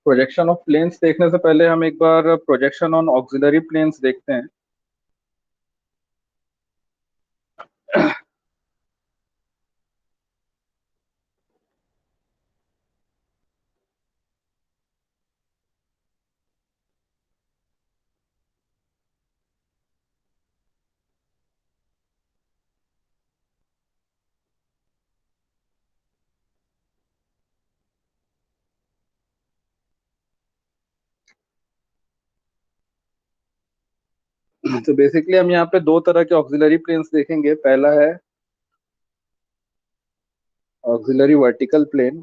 Projection of planes देखने से पहले हम एक बार प्रोजेक्शन ऑन ऑक्सिलरी प्लेन्स देखते हैं। तो बेसिकली हम यहाँ पे दो तरह के ऑक्सिलरी प्लेन्स देखेंगे। पहला है ऑक्सिलरी वर्टिकल प्लेन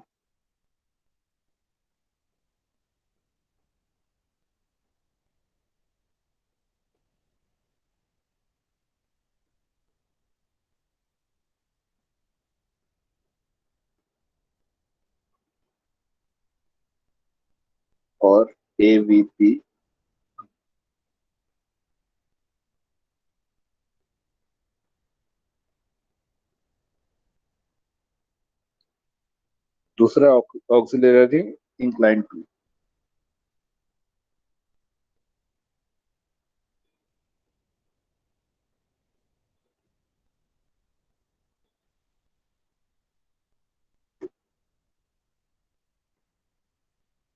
और एवीपी। दूसरा ऑक्सिलरी इंक्लाइन प्लेन।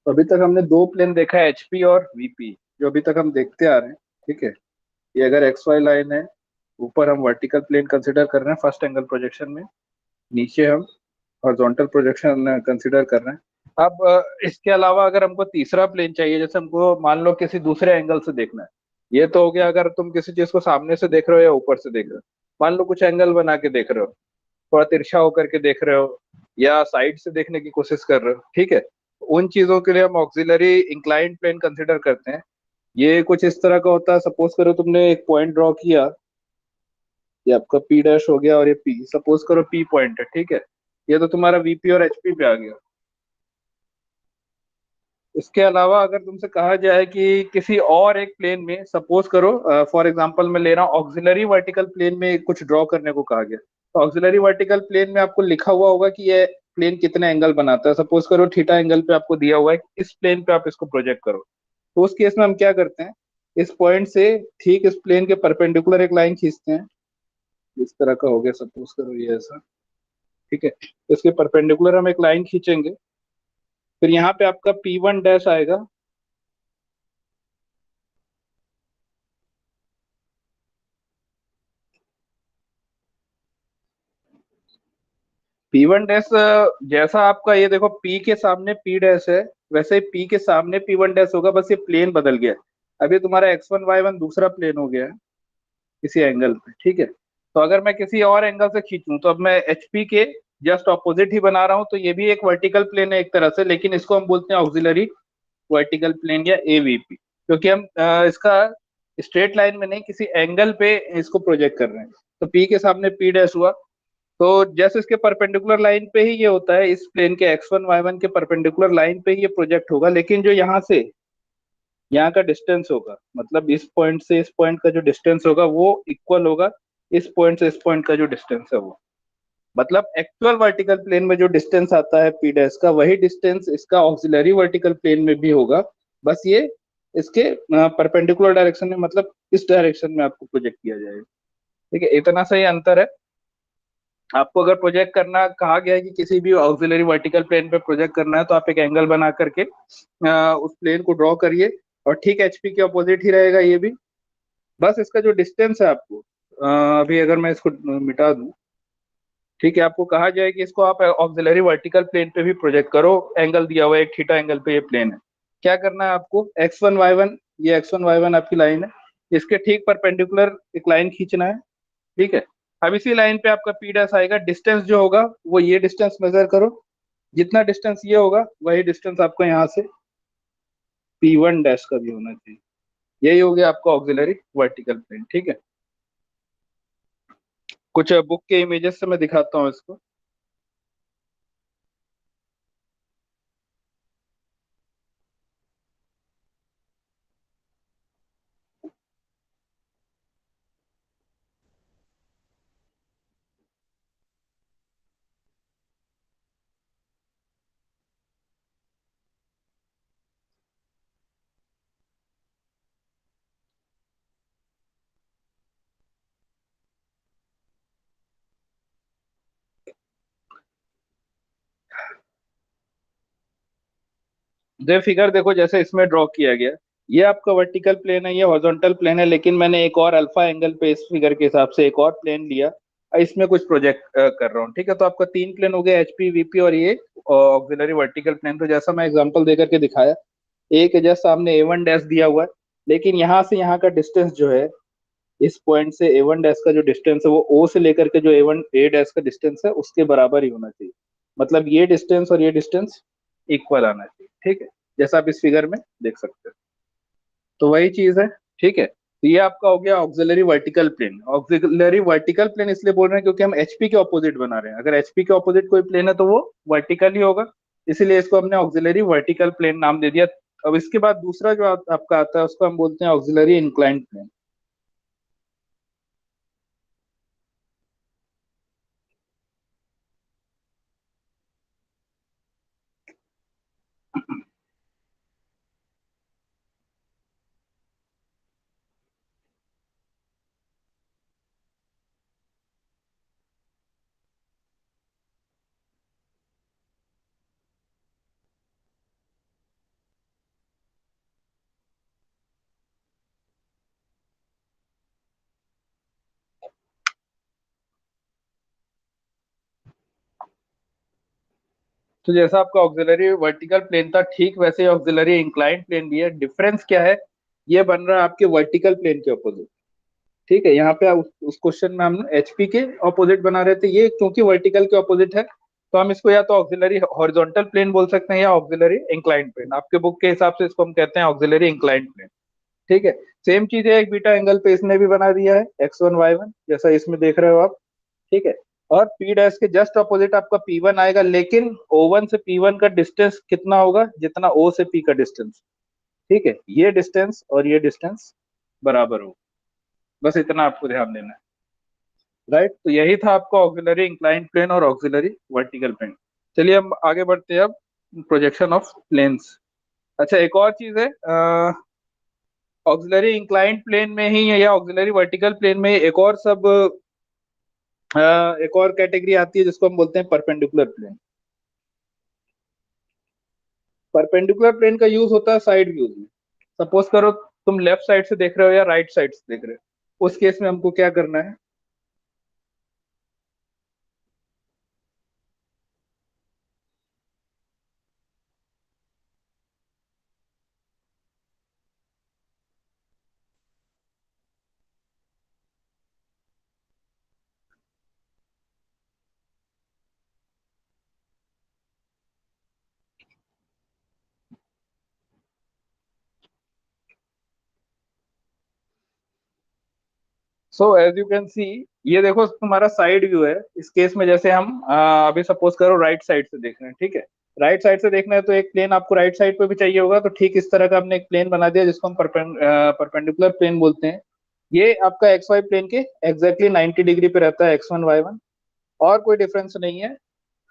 तो अभी तक हमने दो प्लेन देखा है, एचपी और वीपी, जो अभी तक हम देखते आ रहे हैं। ठीक है, ये अगर एक्स वाई लाइन है, ऊपर हम वर्टिकल प्लेन कंसिडर कर रहे हैं फर्स्ट एंगल प्रोजेक्शन में, नीचे हम हॉरिजॉन्टल प्रोजेक्शन कंसिडर कर रहे हैं। अब इसके अलावा अगर हमको तीसरा प्लेन चाहिए, जैसे हमको मान लो किसी दूसरे एंगल से देखना है। ये तो हो गया अगर तुम किसी चीज को सामने से देख रहे हो या ऊपर से देख रहे हो। मान लो कुछ एंगल बना के देख रहे हो, थोड़ा तिरछा होकर के देख रहे हो, या साइड से देखने की कोशिश कर रहे हो। ठीक है, उन चीजों के लिए हम ऑक्सिलरी इंक्लाइंड प्लेन कंसिडर करते हैं। ये कुछ इस तरह का होता है। सपोज करो तुमने एक पॉइंट ड्रॉ किया, ये आपका पी डैश हो गया और ये पी, सपोज करो पी पॉइंट है। ठीक है, ये तो तुम्हारा वीपी और एचपी पे आ गया। इसके अलावा अगर तुमसे कहा जाए कि किसी और एक प्लेन में, सपोज करो फॉर एग्जांपल मैं ले रहा हूँ, ऑक्सिलरी वर्टिकल प्लेन में कुछ ड्रॉ करने को कहा गया, तो ऑक्सिलरी वर्टिकल प्लेन में आपको लिखा हुआ होगा कि ये प्लेन कितने एंगल बनाता है। सपोज करो थीटा एंगल पे आपको दिया हुआ है, इस प्लेन पे आप इसको प्रोजेक्ट करो। तो उस केस में हम क्या करते हैं, इस पॉइंट से ठीक इस प्लेन के परपेंडिकुलर एक लाइन खींचते हैं। इस तरह का हो गया, सपोज करो ये ऐसा। ठीक है, तो इसके परपेंडिकुलर हम एक लाइन खींचेंगे। फिर यहाँ पे आपका पी वन डैश आएगा। पी वन डैश, जैसा आपका ये देखो, पी के सामने पी डैश है, वैसे ही पी के सामने पी वन डैश होगा, बस ये प्लेन बदल गया। अभी तुम्हारा एक्स वन वाई वन दूसरा प्लेन हो गया है किसी एंगल पे। ठीक है, तो अगर मैं किसी और एंगल से खींचूं तो अब मैं एचपी के जस्ट ऑपोजिट ही बना रहा हूं, तो ये भी एक वर्टिकल प्लेन है एक तरह से, लेकिन इसको हम बोलते हैं ऑक्सिलरी वर्टिकल प्लेन या एवीपी, क्योंकि हम इसका स्ट्रेट लाइन में नहीं, किसी एंगल पे इसको प्रोजेक्ट कर रहे हैं। तो पी के सामने पी डैश हुआ, तो जैसे इसके परपेंडिकुलर लाइन पे ही ये होता है, इस प्लेन के एक्स वन वाई वन के परपेंडिकुलर लाइन पे ही ये प्रोजेक्ट होगा, लेकिन जो यहाँ से यहाँ का डिस्टेंस होगा, मतलब इस पॉइंट से इस पॉइंट का जो डिस्टेंस होगा वो इक्वल होगा इस पॉइंट से इस पॉइंट का जो डिस्टेंस है वो। मतलब एक्चुअल वर्टिकल प्लेन में जो डिस्टेंस आता है पी डैश का, वही डिस्टेंस इसका ऑक्सिलरी वर्टिकल प्लेन में भी होगा। बस ये इसके परपेंडिकुलर डायरेक्शन में, मतलब इस डायरेक्शन में आपको प्रोजेक्ट किया जाएगा। ठीक है, इतना सा ही अंतर है। आपको अगर प्रोजेक्ट करना कहा गया है कि किसी भी ऑक्सिलरी वर्टिकल प्लेन पे प्रोजेक्ट करना है, तो आप एक एंगल बना करके उस प्लेन को ड्रॉ करिए, और ठीक एचपी के अपोजिट ही रहेगा ये भी। बस इसका जो डिस्टेंस है आपको, अभी अगर मैं इसको मिटा दूं, ठीक है, आपको कहा जाए कि इसको आप ऑक्सिलरी वर्टिकल प्लेन पे भी प्रोजेक्ट करो, एंगल दिया हुआ है एक थीटा एंगल पे ये प्लेन है। क्या करना है आपको, एक्स वन वाई वन, ये एक्स वन वाई वन आपकी लाइन है, इसके ठीक परपेंडिकुलर एक लाइन खींचना है। ठीक है, अब इसी लाइन पे आपका पी डैश आएगा। डिस्टेंस जो होगा वो ये डिस्टेंस मेजर करो, जितना डिस्टेंस ये होगा वही डिस्टेंस आपको यहाँ से पी वन डैश का भी होना चाहिए। यही हो गया आपका ऑक्सिलरी वर्टिकल प्लेन। ठीक है, कुछ बुक के इमेजेस से मैं दिखाता हूँ इसको। ये फिगर देखो जैसे इसमें ड्रॉ किया गया, ये आपका वर्टिकल प्लेन है, ये हॉरिजॉन्टल प्लेन है, लेकिन मैंने एक और अल्फा एंगल पे इस फिगर के हिसाब से एक और प्लेन लिया, इसमें कुछ प्रोजेक्ट कर रहा हूँ। ठीक है, तो आपका तीन प्लेन हो गया, एचपी, वीपी और ये ऑक्सिलरी वर्टिकल प्लेन। तो जैसा मैं एग्जांपल देकर के दिखाया, एक जस्ट सामने ए वन डैश दिया हुआ है, लेकिन यहाँ से यहाँ का डिस्टेंस जो है, इस पॉइंट से ए वन डैश का जो डिस्टेंस है वो ओ से लेकर के जो ए वन ए डैश का डिस्टेंस है उसके बराबर ही होना चाहिए। मतलब ये डिस्टेंस और ये डिस्टेंस इक्वल आना चाहिए। ठीक है, जैसा आप इस फिगर में देख सकते हैं, तो वही चीज है। ठीक है, तो ये आपका हो गया auxiliary vertical plane. Auxiliary vertical plane इसलिए बोल रहे हैं क्योंकि हम एचपी के ऑपोजिट बना रहे हैं। अगर एचपी के ऑपोजिट कोई प्लेन है तो वो वर्टिकल ही होगा, इसीलिए इसको हमने ऑक्सिलरी वर्टिकल प्लेन नाम दे दिया। अब इसके बाद दूसरा जो आपका आता है उसको हम बोलते हैं ऑक्सिलरी इंक्लाइंड प्लेन। तो जैसा आपका ऑक्सिलरी वर्टिकल प्लेन था, ठीक वैसे ही ऑक्सिलरी इंक्लाइंड प्लेन भी है। डिफरेंस क्या है, ये बन रहा है आपके वर्टिकल प्लेन के ऑपोजिट। ठीक है, यहाँ पे उस क्वेश्चन में हम एचपी के ऑपोजिट बना रहे थे, ये क्योंकि वर्टिकल के ऑपोजिट है तो हम इसको या तो ऑक्सिलरी हॉरिजॉन्टल प्लेन बोल सकते हैं या ऑक्सिलरी इंक्लाइंड प्लेन। आपके बुक के हिसाब से इसको हम कहते हैं ऑक्सिलरी इंक्लाइंड प्लेन। ठीक है, सेम चीज है, एक बीटा एंगल पे इसने भी बना दिया है, x1 y1, जैसा इसमें देख रहे हो आप। ठीक है, और पी डैश के जस्ट अपोजिट आपका पी वन आएगा, लेकिन ओ वन से पी वन का डिस्टेंस कितना होगा, जितना ओ से पी का डिस्टेंस। ठीक है, ये डिस्टेंस और ये डिस्टेंस बराबर हो, बस इतना आपको ध्यान देना है। राइट, तो यही था आपका ऑक्सिलरी इंक्लाइंड प्लेन और ऑक्सिलरी वर्टिकल प्लेन। चलिए हम आगे बढ़ते हैं अब, प्रोजेक्शन ऑफ प्लेन्स। अच्छा, एक और चीज है, ऑक्सिलरी इंक्लाइंड प्लेन में ही या ऑक्सिलरी वर्टिकल प्लेन में ही एक और सब एक और कैटेगरी आती है जिसको हम बोलते हैं परपेंडिकुलर प्लेन। परपेंडिकुलर प्लेन का यूज होता है साइड व्यूज में। सपोज करो तुम लेफ्ट साइड से देख रहे हो या राइट साइड से देख रहे हो, उस केस में हमको क्या करना है। So as you can see, ये देखो तुम्हारा साइड व्यू है। इस केस में जैसे हम अभी सपोज करो राइट साइड से देख रहे हैं। ठीक है, राइट साइड से देखना है तो एक प्लेन आपको राइट साइड पे भी चाहिए होगा, तो ठीक इस तरह का हमने एक प्लेन बना दिया जिसको हम परपेंडिकुलर प्लेन बोलते हैं। ये आपका एक्स वाई प्लेन के एग्जैक्टली 90 डिग्री पे रहता है, x1 y1, और कोई डिफरेंस नहीं है।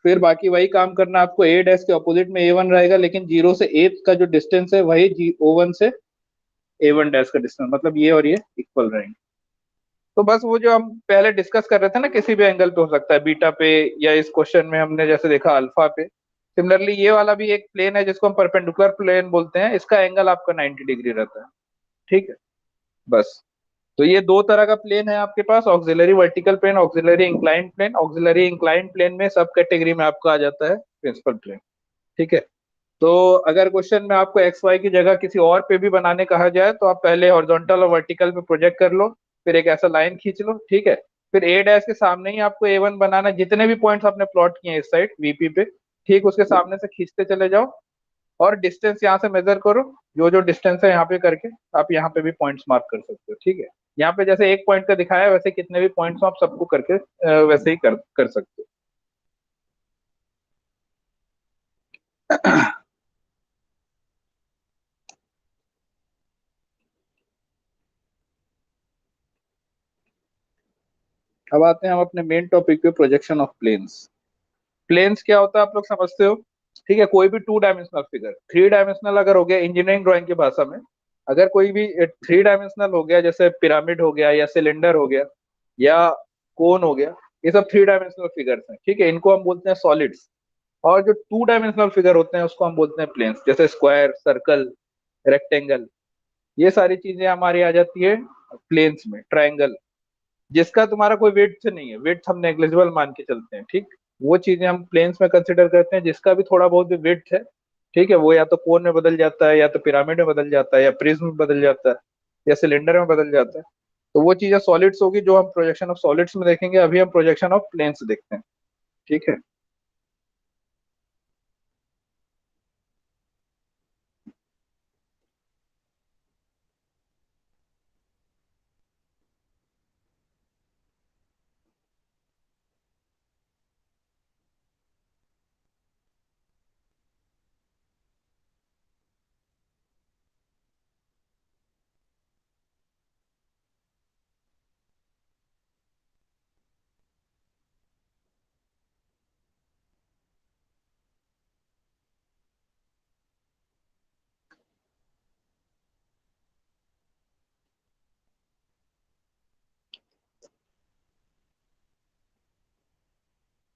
फिर बाकी वही काम करना आपको, ए डैश के अपोजिट में ए वन रहेगा, लेकिन जीरो से ए का जो डिस्टेंस है वही जी ओ वन से ए वन डैश का डिस्टेंस, मतलब ये और ये इक्वल रहेंगे। तो बस वो जो हम पहले डिस्कस कर रहे थे ना, किसी भी एंगल पे हो सकता है, बीटा पे, या इस क्वेश्चन में हमने जैसे देखा अल्फा पे। सिमिलरली ये वाला भी एक प्लेन है जिसको हम परपेंडिकुलर प्लेन बोलते हैं, इसका एंगल आपका 90 डिग्री रहता है। ठीक है, बस। तो ये दो तरह का प्लेन है आपके पास, auxiliary vertical plane, auxiliary inclined plane. Auxiliary inclined plane में सब कैटेगरी में आपका आ जाता है प्रिंसिपल प्लेन। ठीक है, तो अगर क्वेश्चन में आपको एक्स वाई की जगह किसी और पे भी बनाने कहा जाए तो आप पहले हॉरिजॉन्टल और वर्टिकल पे प्रोजेक्ट कर लो, फिर एक ऐसा लाइन खींच लो। ठीक है, फिर ए डैश के सामने ही आपको ए वन बनाना, जितने भी पॉइंट्स आपने प्लॉट किए हैं इस साइड वीपी पे, ठीक उसके सामने से खींचते चले जाओ, और डिस्टेंस यहाँ से मेजर करो, जो जो डिस्टेंस है यहाँ पे करके आप यहाँ पे भी पॉइंट्स मार्क कर सकते हो। ठीक है, यहाँ पे जैसे एक पॉइंट का दिखाया है, वैसे कितने भी पॉइंट्स हो आप सबको करके वैसे ही कर सकते हो। अब आते हैं हम अपने मेन टॉपिक पे, प्रोजेक्शन ऑफ प्लेन्स। प्लेन्स क्या होता है आप लोग समझते हो। ठीक है, कोई भी two dimensional figure, three dimensional अगर हो गया इंजीनियरिंग ड्राइंग की भाषा में, अगर कोई भी थ्री डायमेंशनल हो गया, जैसे पिरामिड हो गया या सिलेंडर हो गया या कोन हो गया, ये सब थ्री डायमेंशनल फिगर्स हैं। ठीक है, इनको हम बोलते हैं सॉलिड्स। और जो टू डायमेंशनल फिगर होते हैं उसको हम बोलते हैं प्लेन्स, जैसे स्क्वायर, सर्कल, रेक्टेंगल, ये सारी चीजें हमारी आ जाती है प्लेन्स में। ट्रायंगल जिसका तुम्हारा कोई वेट नहीं है, वेट हम नेग्लिजिबल मान के चलते हैं, ठीक, वो चीजें हम प्लेन्स में कंसिडर करते हैं। जिसका भी थोड़ा बहुत भी वेट है, ठीक है, वो या तो कोन में बदल जाता है, या तो पिरामिड में बदल जाता है, या प्रिज्म में बदल जाता है, या सिलेंडर में बदल जाता है। तो वो चीजें सॉलिड्स होगी जो हम प्रोजेक्शन ऑफ सॉलिड्स में देखेंगे। अभी हम प्रोजेक्शन ऑफ प्लेन्स देखते हैं, ठीक है।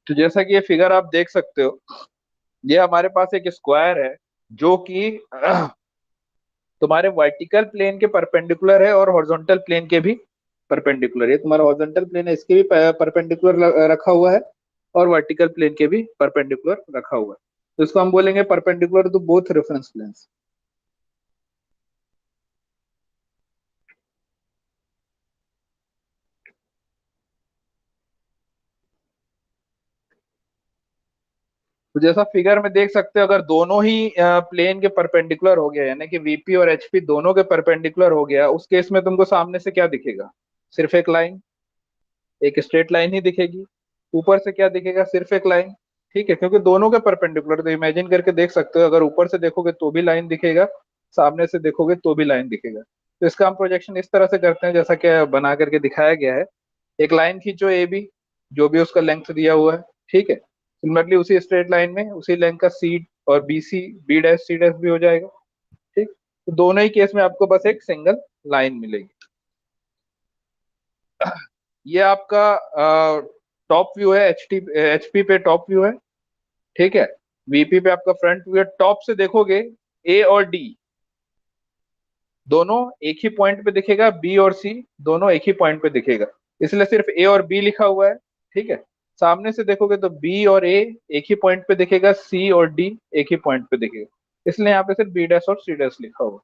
तो जैसा कि ये फिगर आप देख सकते हो, ये हमारे पास एक स्क्वायर है जो कि तुम्हारे वर्टिकल प्लेन के परपेंडिकुलर है और हॉरिजॉन्टल प्लेन के भी परपेंडिकुलर। ये तुम्हारा हॉरिजॉन्टल प्लेन है, इसके भी परपेंडिकुलर रखा हुआ है, और वर्टिकल प्लेन के भी परपेंडिकुलर रखा हुआ है। तो इसको हम बोलेंगे perpendicular to both reference planes. तो जैसा फिगर में देख सकते हो, अगर दोनों ही प्लेन के परपेंडिकुलर हो गया, यानी कि वीपी और एचपी दोनों के परपेंडिकुलर हो गया, उस केस में तुमको सामने से क्या दिखेगा? सिर्फ एक लाइन, एक स्ट्रेट लाइन ही दिखेगी। ऊपर से क्या दिखेगा? सिर्फ एक लाइन, ठीक है, क्योंकि दोनों के परपेंडिकुलर। तो इमेजिन करके देख सकते हो, अगर ऊपर से देखोगे तो भी लाइन दिखेगा, सामने से देखोगे तो भी लाइन दिखेगा। तो इसका हम प्रोजेक्शन इस तरह से करते हैं जैसा कि बना करके दिखाया गया है। एक लाइन खींचो ए बी, जो भी उसका लेंथ दिया हुआ है, ठीक है। सिमिलरली उसी स्ट्रेट लाइन में उसी लेंथ का सी और B C, B dash C dash भी हो जाएगा, ठीक। तो दोनों ही केस में आपको बस एक सिंगल लाइन मिलेगी। ये आपका टॉप व्यू है, एचपी पे टॉप व्यू है, ठीक है। वीपी पे आपका फ्रंट व्यू है। टॉप से देखोगे, ए और डी दोनों एक ही पॉइंट पे दिखेगा, बी और सी दोनों एक ही पॉइंट पे दिखेगा, इसलिए सिर्फ ए और बी लिखा हुआ है, ठीक है। सामने से देखोगे तो बी और ए एक ही पॉइंट पे दिखेगा, सी और डी एक ही पॉइंट पे दिखेगा, इसलिए यहाँ पे सिर्फ बी डैश और सी डैश लिखा हुआ है,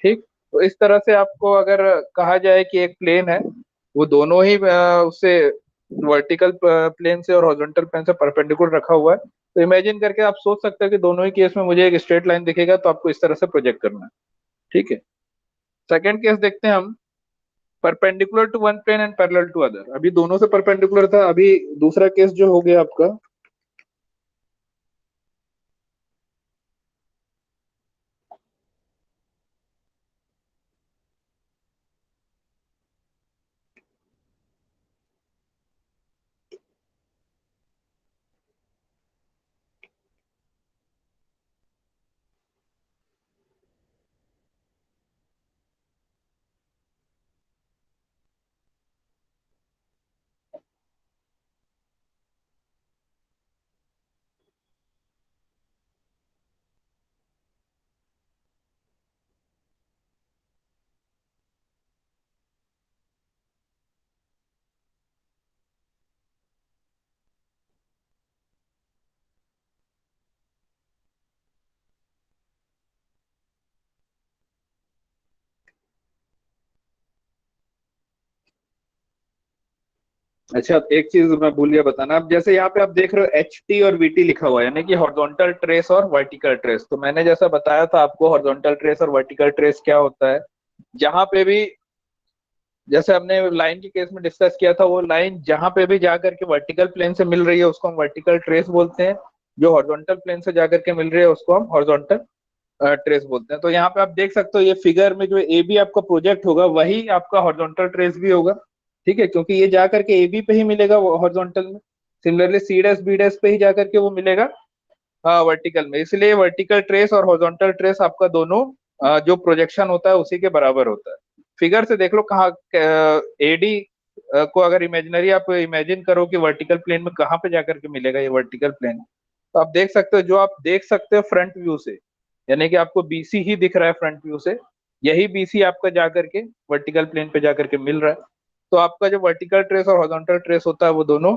ठीक। तो इस तरह से आपको अगर कहा जाए कि एक प्लेन है, वो दोनों ही उससे वर्टिकल प्लेन से और हॉरिजॉन्टल प्लेन से परपेंडिकुलर रखा हुआ है, तो इमेजिन करके आप सोच सकते हो कि दोनों ही केस में मुझे एक स्ट्रेट लाइन दिखेगा, तो आपको इस तरह से प्रोजेक्ट करना है, ठीक है। सेकंड केस देखते हैं हम, perpendicular to one plane and parallel to other. अभी दोनों से परपेंडिकुलर था, अभी दूसरा केस जो हो गया आपका। अच्छा, एक चीज मैं भूल गया बताना। अब जैसे यहाँ पे आप देख रहे हो एच टी और वी टी लिखा हुआ है, यानी कि हॉरिजॉन्टल ट्रेस और वर्टिकल ट्रेस। तो मैंने जैसा बताया था आपको, हॉरिजॉन्टल ट्रेस और वर्टिकल ट्रेस क्या होता है। जहां पे भी, जैसे हमने लाइन के केस में डिस्कस किया था, वो लाइन जहां पे भी जाकर के वर्टिकल प्लेन से मिल रही है उसको हम वर्टिकल ट्रेस बोलते हैं। जो हॉरिजॉन्टल प्लेन से जाकर के मिल रही है उसको हम हॉरिजॉन्टल ट्रेस बोलते हैं। तो यहाँ पे आप देख सकते हो, ये फिगर में जो ए बी आपका प्रोजेक्ट होगा वही आपका हॉरिजॉन्टल ट्रेस भी होगा, ठीक है, क्योंकि ये जाकर के ए बी पे ही मिलेगा हॉरिजॉन्टल में। Similarly C dash B dash पे ही जाकर के वो मिलेगा वर्टिकल में, इसलिए वर्टिकल ट्रेस और हॉरिजॉन्टल ट्रेस आपका दोनों जो प्रोजेक्शन होता है उसी के बराबर होता है। फिगर से देख लो कहाँ एडी को अगर इमेजिनरी आप इमेजिन करो कि वर्टिकल प्लेन में कहाँ पे जाकर के मिलेगा ये वर्टिकल प्लेन, तो आप देख सकते हो, जो आप देख सकते हो फ्रंट व्यू से, यानी कि आपको बीसी ही दिख रहा है फ्रंट व्यू से, यही बीसी आपका जाकर के वर्टिकल प्लेन पे जाकर के मिल रहा है। तो आपका जो वर्टिकल ट्रेस और हॉरिजॉन्टल ट्रेस होता है वो दोनों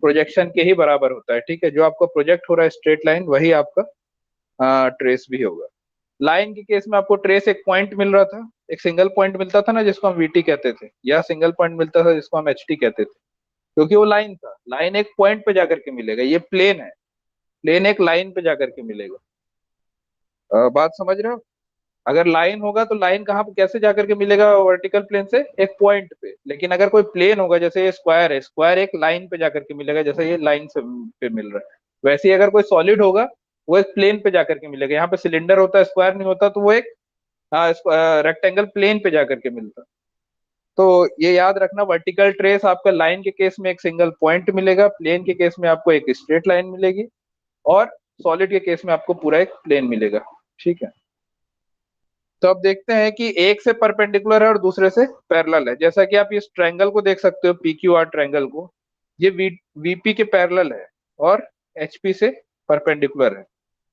प्रोजेक्शन के ही बराबर होता है। ठीक है, जो आपका प्रोजेक्ट हो रहा है स्ट्रेट लाइन, वही आपका ट्रेस भी होगा। लाइन के केस में आपको ट्रेस एक पॉइंट मिल रहा था, एक सिंगल पॉइंट मिलता था ना जिसको हम वीटी कहते थे, या सिंगल पॉइंट मिलता था जिसको हम एचटी कहते थे, क्योंकि वो लाइन था। लाइन एक पॉइंट पे जाकर के मिलेगा, ये प्लेन है, प्लेन एक लाइन पे जाकर के मिलेगा। बात समझ रहे हो? अगर लाइन होगा तो लाइन कहाँ पे कैसे जाकर के मिलेगा वर्टिकल प्लेन से? एक पॉइंट पे। लेकिन अगर कोई प्लेन होगा, जैसे ये स्क्वायर है, स्क्वायर एक लाइन पे जाकर के मिलेगा, जैसे ये लाइन से पे मिल रहा है। वैसे ही अगर कोई सॉलिड होगा, वो एक प्लेन पे जाकर के मिलेगा। यहाँ पे सिलेंडर होता है, स्क्वायर नहीं होता, तो वो एक रेक्टेंगल प्लेन पे जाकर के मिलता है। तो ये याद रखना, वर्टिकल ट्रेस आपका लाइन के केस में एक सिंगल पॉइंट मिलेगा, प्लेन के केस में आपको एक स्ट्रेट लाइन मिलेगी, और सॉलिड के केस में आपको पूरा एक प्लेन मिलेगा। ठीक है, तो अब देखते हैं कि एक से परपेंडिकुलर है और दूसरे से पैरेलल है। जैसा कि आप इस ट्रायंगल को देख सकते हो, पी क्यू आर ट्रायंगल को, ये वीपी के पैरेलल है और एचपी से परपेंडिकुलर है।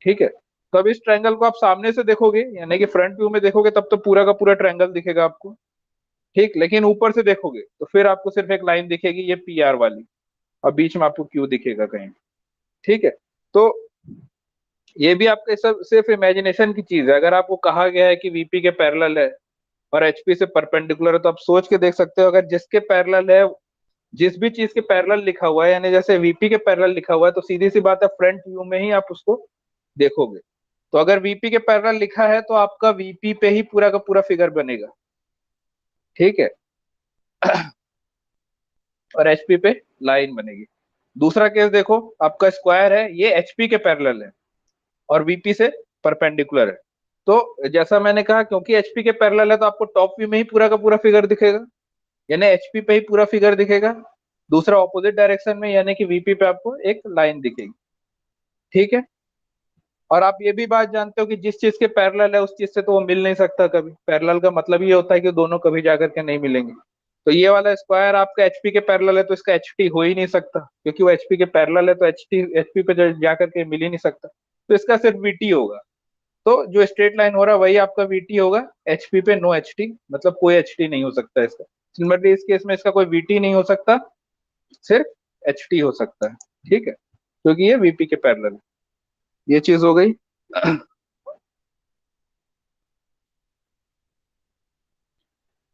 ठीक है, तो अब इस ट्रायंगल को आप सामने से देखोगे, यानी कि फ्रंट व्यू में देखोगे, तब तो पूरा का पूरा ट्रायंगल दिखेगा आपको। ठीक, लेकिन ऊपर से देखोगे तो फिर आपको सिर्फ एक लाइन दिखेगी, ये पी आर वाली, और बीच में आपको क्यू दिखेगा कहीं। ठीक है, तो ये भी आपके सब सिर्फ इमेजिनेशन की चीज है। अगर आपको कहा गया है कि वीपी के पैरेलल है और एचपी से परपेंडिकुलर है, तो आप सोच के देख सकते हो, अगर जिसके पैरेलल है, जिस भी चीज के पैरेलल लिखा हुआ है, यानी जैसे वीपी के पैरेलल लिखा हुआ है, तो सीधी सी बात है फ्रंट व्यू में ही आप उसको देखोगे। तो अगर वीपी के पैरेलल लिखा है तो आपका वीपी पे ही पूरा का पूरा फिगर बनेगा। ठीक है, और एचपी पे लाइन बनेगी। दूसरा केस देखो, आपका स्क्वायर है, ये एचपी के पैरेलल है और वीपी से परपेंडिकुलर है। तो जैसा मैंने कहा, क्योंकि एचपी के पैरेलल है, तो आपको टॉप व्यू में ही पूरा का पूरा फिगर दिखेगा, यानी एचपी पे ही पूरा फिगर दिखेगा। दूसरा ऑपोजिट डायरेक्शन में, यानी कि वीपी पे आपको एक लाइन दिखेगी। ठीक है, और आप ये भी बात जानते हो कि जिस चीज के पैरेलल है उस चीज से तो वो मिल नहीं सकता कभी। पैरेलल का मतलब ये होता है कि दोनों कभी जाकर के नहीं मिलेंगे। तो ये वाला स्क्वायर आपका एचपी के पैरेलल है, तो इसका एचटी हो ही नहीं सकता, क्योंकि वो एचपी के पैरेलल है, तो एचपी पे जाकर के मिल ही नहीं सकता। तो इसका सिर्फ वीटी होगा। तो जो स्ट्रेट लाइन हो रहा है वही आपका वीटी होगा, एचपी पे नो एचटी, मतलब कोई एचटी नहीं हो सकता इसका। सिमिलरली इस केस में इसका कोई वीटी नहीं हो सकता, सिर्फ एचटी हो सकता है। ठीक है, क्योंकि ये वीपी के पैरेलल है। ये चीज हो गई।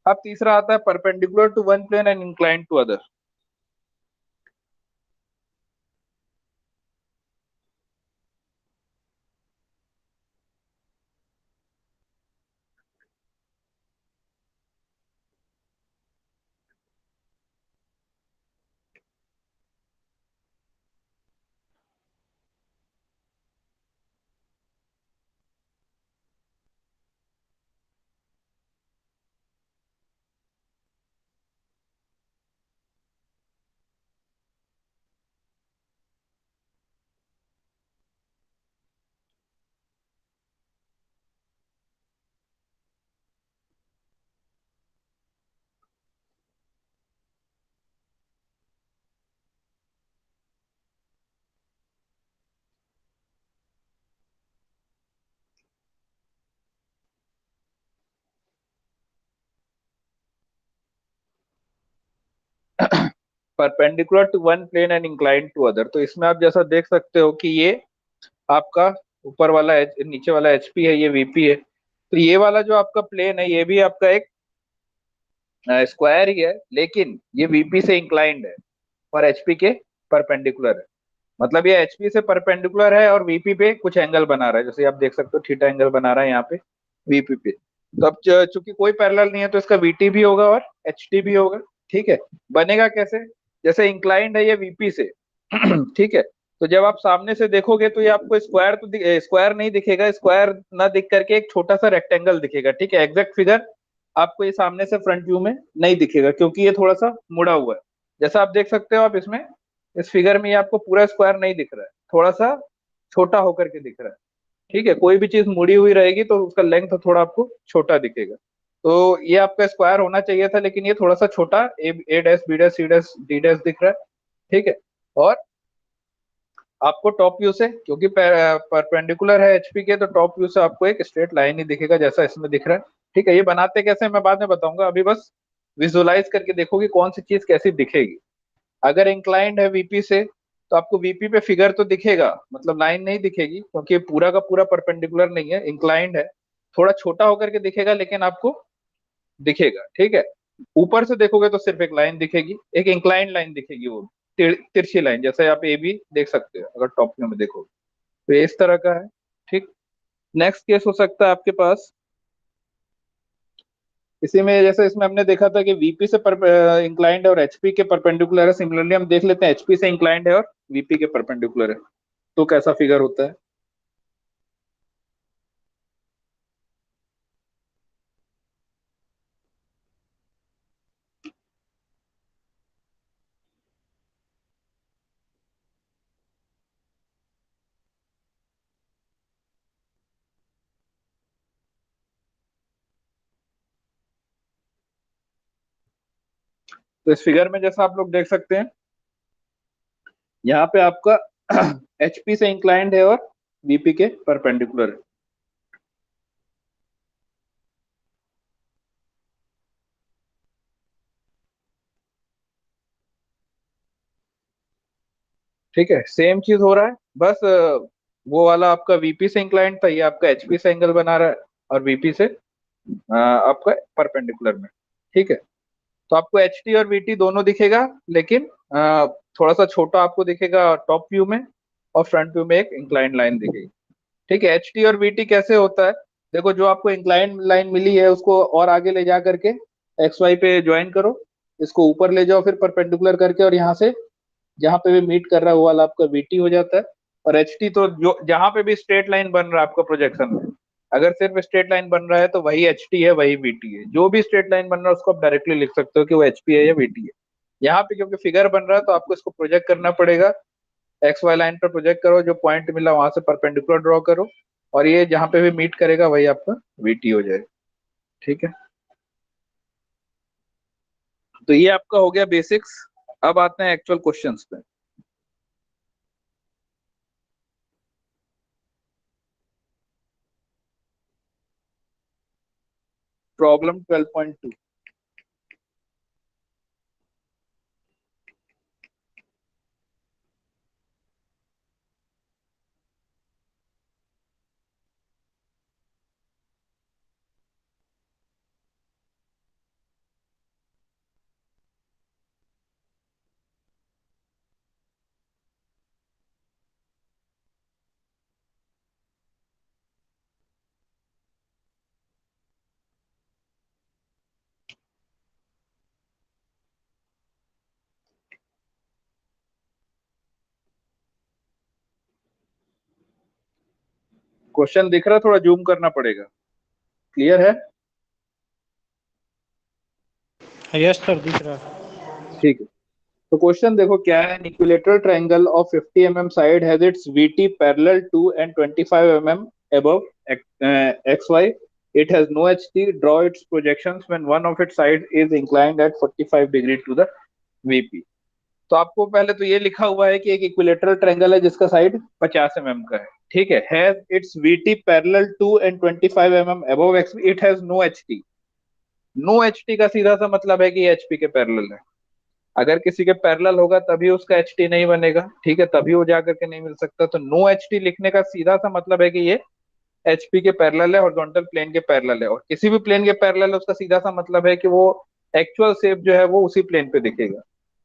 अब तीसरा आता है perpendicular to one plane and inclined to other. Perpendicular to one plane and inclined to other, तो इसमें आप जैसा देख सकते हो कि ये आपका ऊपर वाला नीचे वाला एचपी है, ये वीपी है। तो ये वाला जो आपका प्लेन है, ये भी आपका एक स्क्वायर ही है, लेकिन ये वीपी से इंक्लाइंड है और एचपी के परपेंडिकुलर है। मतलब ये एचपी से परपेंडिकुलर है और वीपी पे कुछ एंगल बना रहा है, जैसे आप देख सकते हो थीटा एंगल बना रहा है यहाँ पे वीपी पे। तो अब चूंकि कोई पैरेलल नहीं है, तो इसका वीटी भी होगा और एचटी भी होगा। ठीक है, बनेगा कैसे? जैसे इंक्लाइंड है ये वीपी से। ठीक है, तो जब आप सामने से देखोगे तो ये आपको स्क्वायर तो स्क्वायर नहीं दिखेगा, स्क्वायर ना दिख करके एक छोटा सा रेक्टेंगल दिखेगा। ठीक है, एग्जैक्ट फिगर आपको ये सामने से फ्रंट व्यू में नहीं दिखेगा, क्योंकि ये थोड़ा सा मुड़ा हुआ है। जैसा आप देख सकते हो, आप इसमें इस फिगर में ये आपको पूरा स्क्वायर नहीं दिख रहा है, थोड़ा सा छोटा होकर के दिख रहा है। ठीक है, कोई भी चीज मुड़ी हुई रहेगी तो उसका लेंथ थोड़ा आपको छोटा दिखेगा। तो ये आपका स्क्वायर होना चाहिए था, लेकिन ये थोड़ा सा छोटा, A dash B dash C dash D dash दिख रहा है। ठीक है, और आपको टॉप व्यू से, क्योंकि परपेंडिकुलर है एचपी के, तो टॉप व्यू से आपको एक स्ट्रेट लाइन ही दिखेगा जैसा इसमें दिख रहा है। ठीक है, ये बनाते कैसे मैं बाद में बताऊंगा, अभी बस विजुलाइज करके देखो कि कौन सी चीज कैसी दिखेगी। अगर इंक्लाइंड है वीपी से, तो आपको वीपी पे फिगर तो दिखेगा, मतलब लाइन नहीं दिखेगी, क्योंकि ये पूरा का पूरा परपेंडिकुलर नहीं है, इंक्लाइंड है। थोड़ा छोटा होकर के दिखेगा लेकिन आपको दिखेगा। ठीक है, ऊपर से देखोगे तो सिर्फ एक लाइन दिखेगी, एक इंक्लाइंड लाइन दिखेगी, वो तिरछी लाइन, जैसे आप ए भी देख सकते हो अगर टॉप व्यू में देखो, तो ये इस तरह का है। ठीक। नेक्स्ट केस हो सकता है आपके पास इसी में, जैसे इसमें हमने देखा था कि वीपी से इंक्लाइंड है और एचपी के परपेंडिकुलर है, सिमिलरली हम देख लेते हैं एचपी से इंक्लाइंड है और वीपी के परपेंडिकुलर है, तो कैसा फिगर होता है। तो इस फिगर में जैसा आप लोग देख सकते हैं, यहाँ पे आपका एचपी से इंक्लाइंड है और वीपी के परपेंडिकुलर है। ठीक है, सेम चीज हो रहा है, बस वो वाला आपका वीपी से इंक्लाइंड था, ये आपका एचपी से एंगल बना रहा है, और वीपी से आपका परपेंडिकुलर में। ठीक है, तो आपको एच टी और वीटी दोनों दिखेगा, लेकिन थोड़ा सा छोटा आपको दिखेगा टॉप व्यू में, और फ्रंट व्यू में एक इंक्लाइंड लाइन दिखेगी। ठीक है, एच टी और वीटी कैसे होता है, देखो जो आपको इंक्लाइंड लाइन मिली है उसको और आगे ले जा करके एक्स वाई पे ज्वाइन करो, इसको ऊपर ले जाओ फिर परपेंडिकुलर करके, और यहाँ से जहां पे भी मीट कर रहा है वो वाला आपका वीटी हो जाता है। और एच टी तो जो जहां पे भी स्ट्रेट लाइन बन रहा है आपका प्रोजेक्शन में, अगर सिर्फ स्ट्रेट लाइन बन रहा है तो वही एच टी है वही वीटी है, जो भी स्ट्रेट लाइन बन रहा है उसको आप डायरेक्टली लिख सकते हो कि वो एचपी है या वीटी है। यहाँ पे क्योंकि फिगर बन रहा है तो आपको इसको प्रोजेक्ट करना पड़ेगा, एक्स वाई लाइन पर प्रोजेक्ट करो, जो पॉइंट मिला वहां से परपेंडिकुलर ड्रॉ करो, और ये जहां पे भी मीट करेगा वही आपका वीटी हो जाएगा। ठीक है, तो ये आपका हो गया बेसिक्स। अब आते हैं एक्चुअल क्वेश्चंस पे। प्रॉब्लम 12.2। क्वेश्चन दिख रहा है, थोड़ा जूम करना पड़ेगा। क्लियर है? यस सर, दिख रहा है। ठीक है, तो क्वेश्चन देखो क्या है, equilateral triangle of 50 mm side has its VT parallel to and 25 mm above XY. It has no HT. Draw its projections when one of its sides is inclined at 45 degree to the VP. तो आपको पहले तो ये लिखा हुआ है कि एक इक्विलेटरल ट्रायंगल है जिसका साइड 50 mm का है। ठीक है, has its VT parallel to and 25 mm above XY. It has no HT. No HT का सीधा सा मतलब है कि ये HP के पैरेलल है। अगर किसी के पैरेलल होगा तभी उसका एच टी नहीं बनेगा। ठीक है, तभी वो जाकर के नहीं मिल सकता, तो नो एच टी लिखने का सीधा सा मतलब है कि ये एचपी के पैरेलल है, हॉरिजॉन्टल प्लेन के पैरेलल है, और किसी भी प्लेन के पैरेलल है उसका सीधा सा मतलब है कि वो एक्चुअल शेप जो है वो उसी प्लेन पे दिखेगा।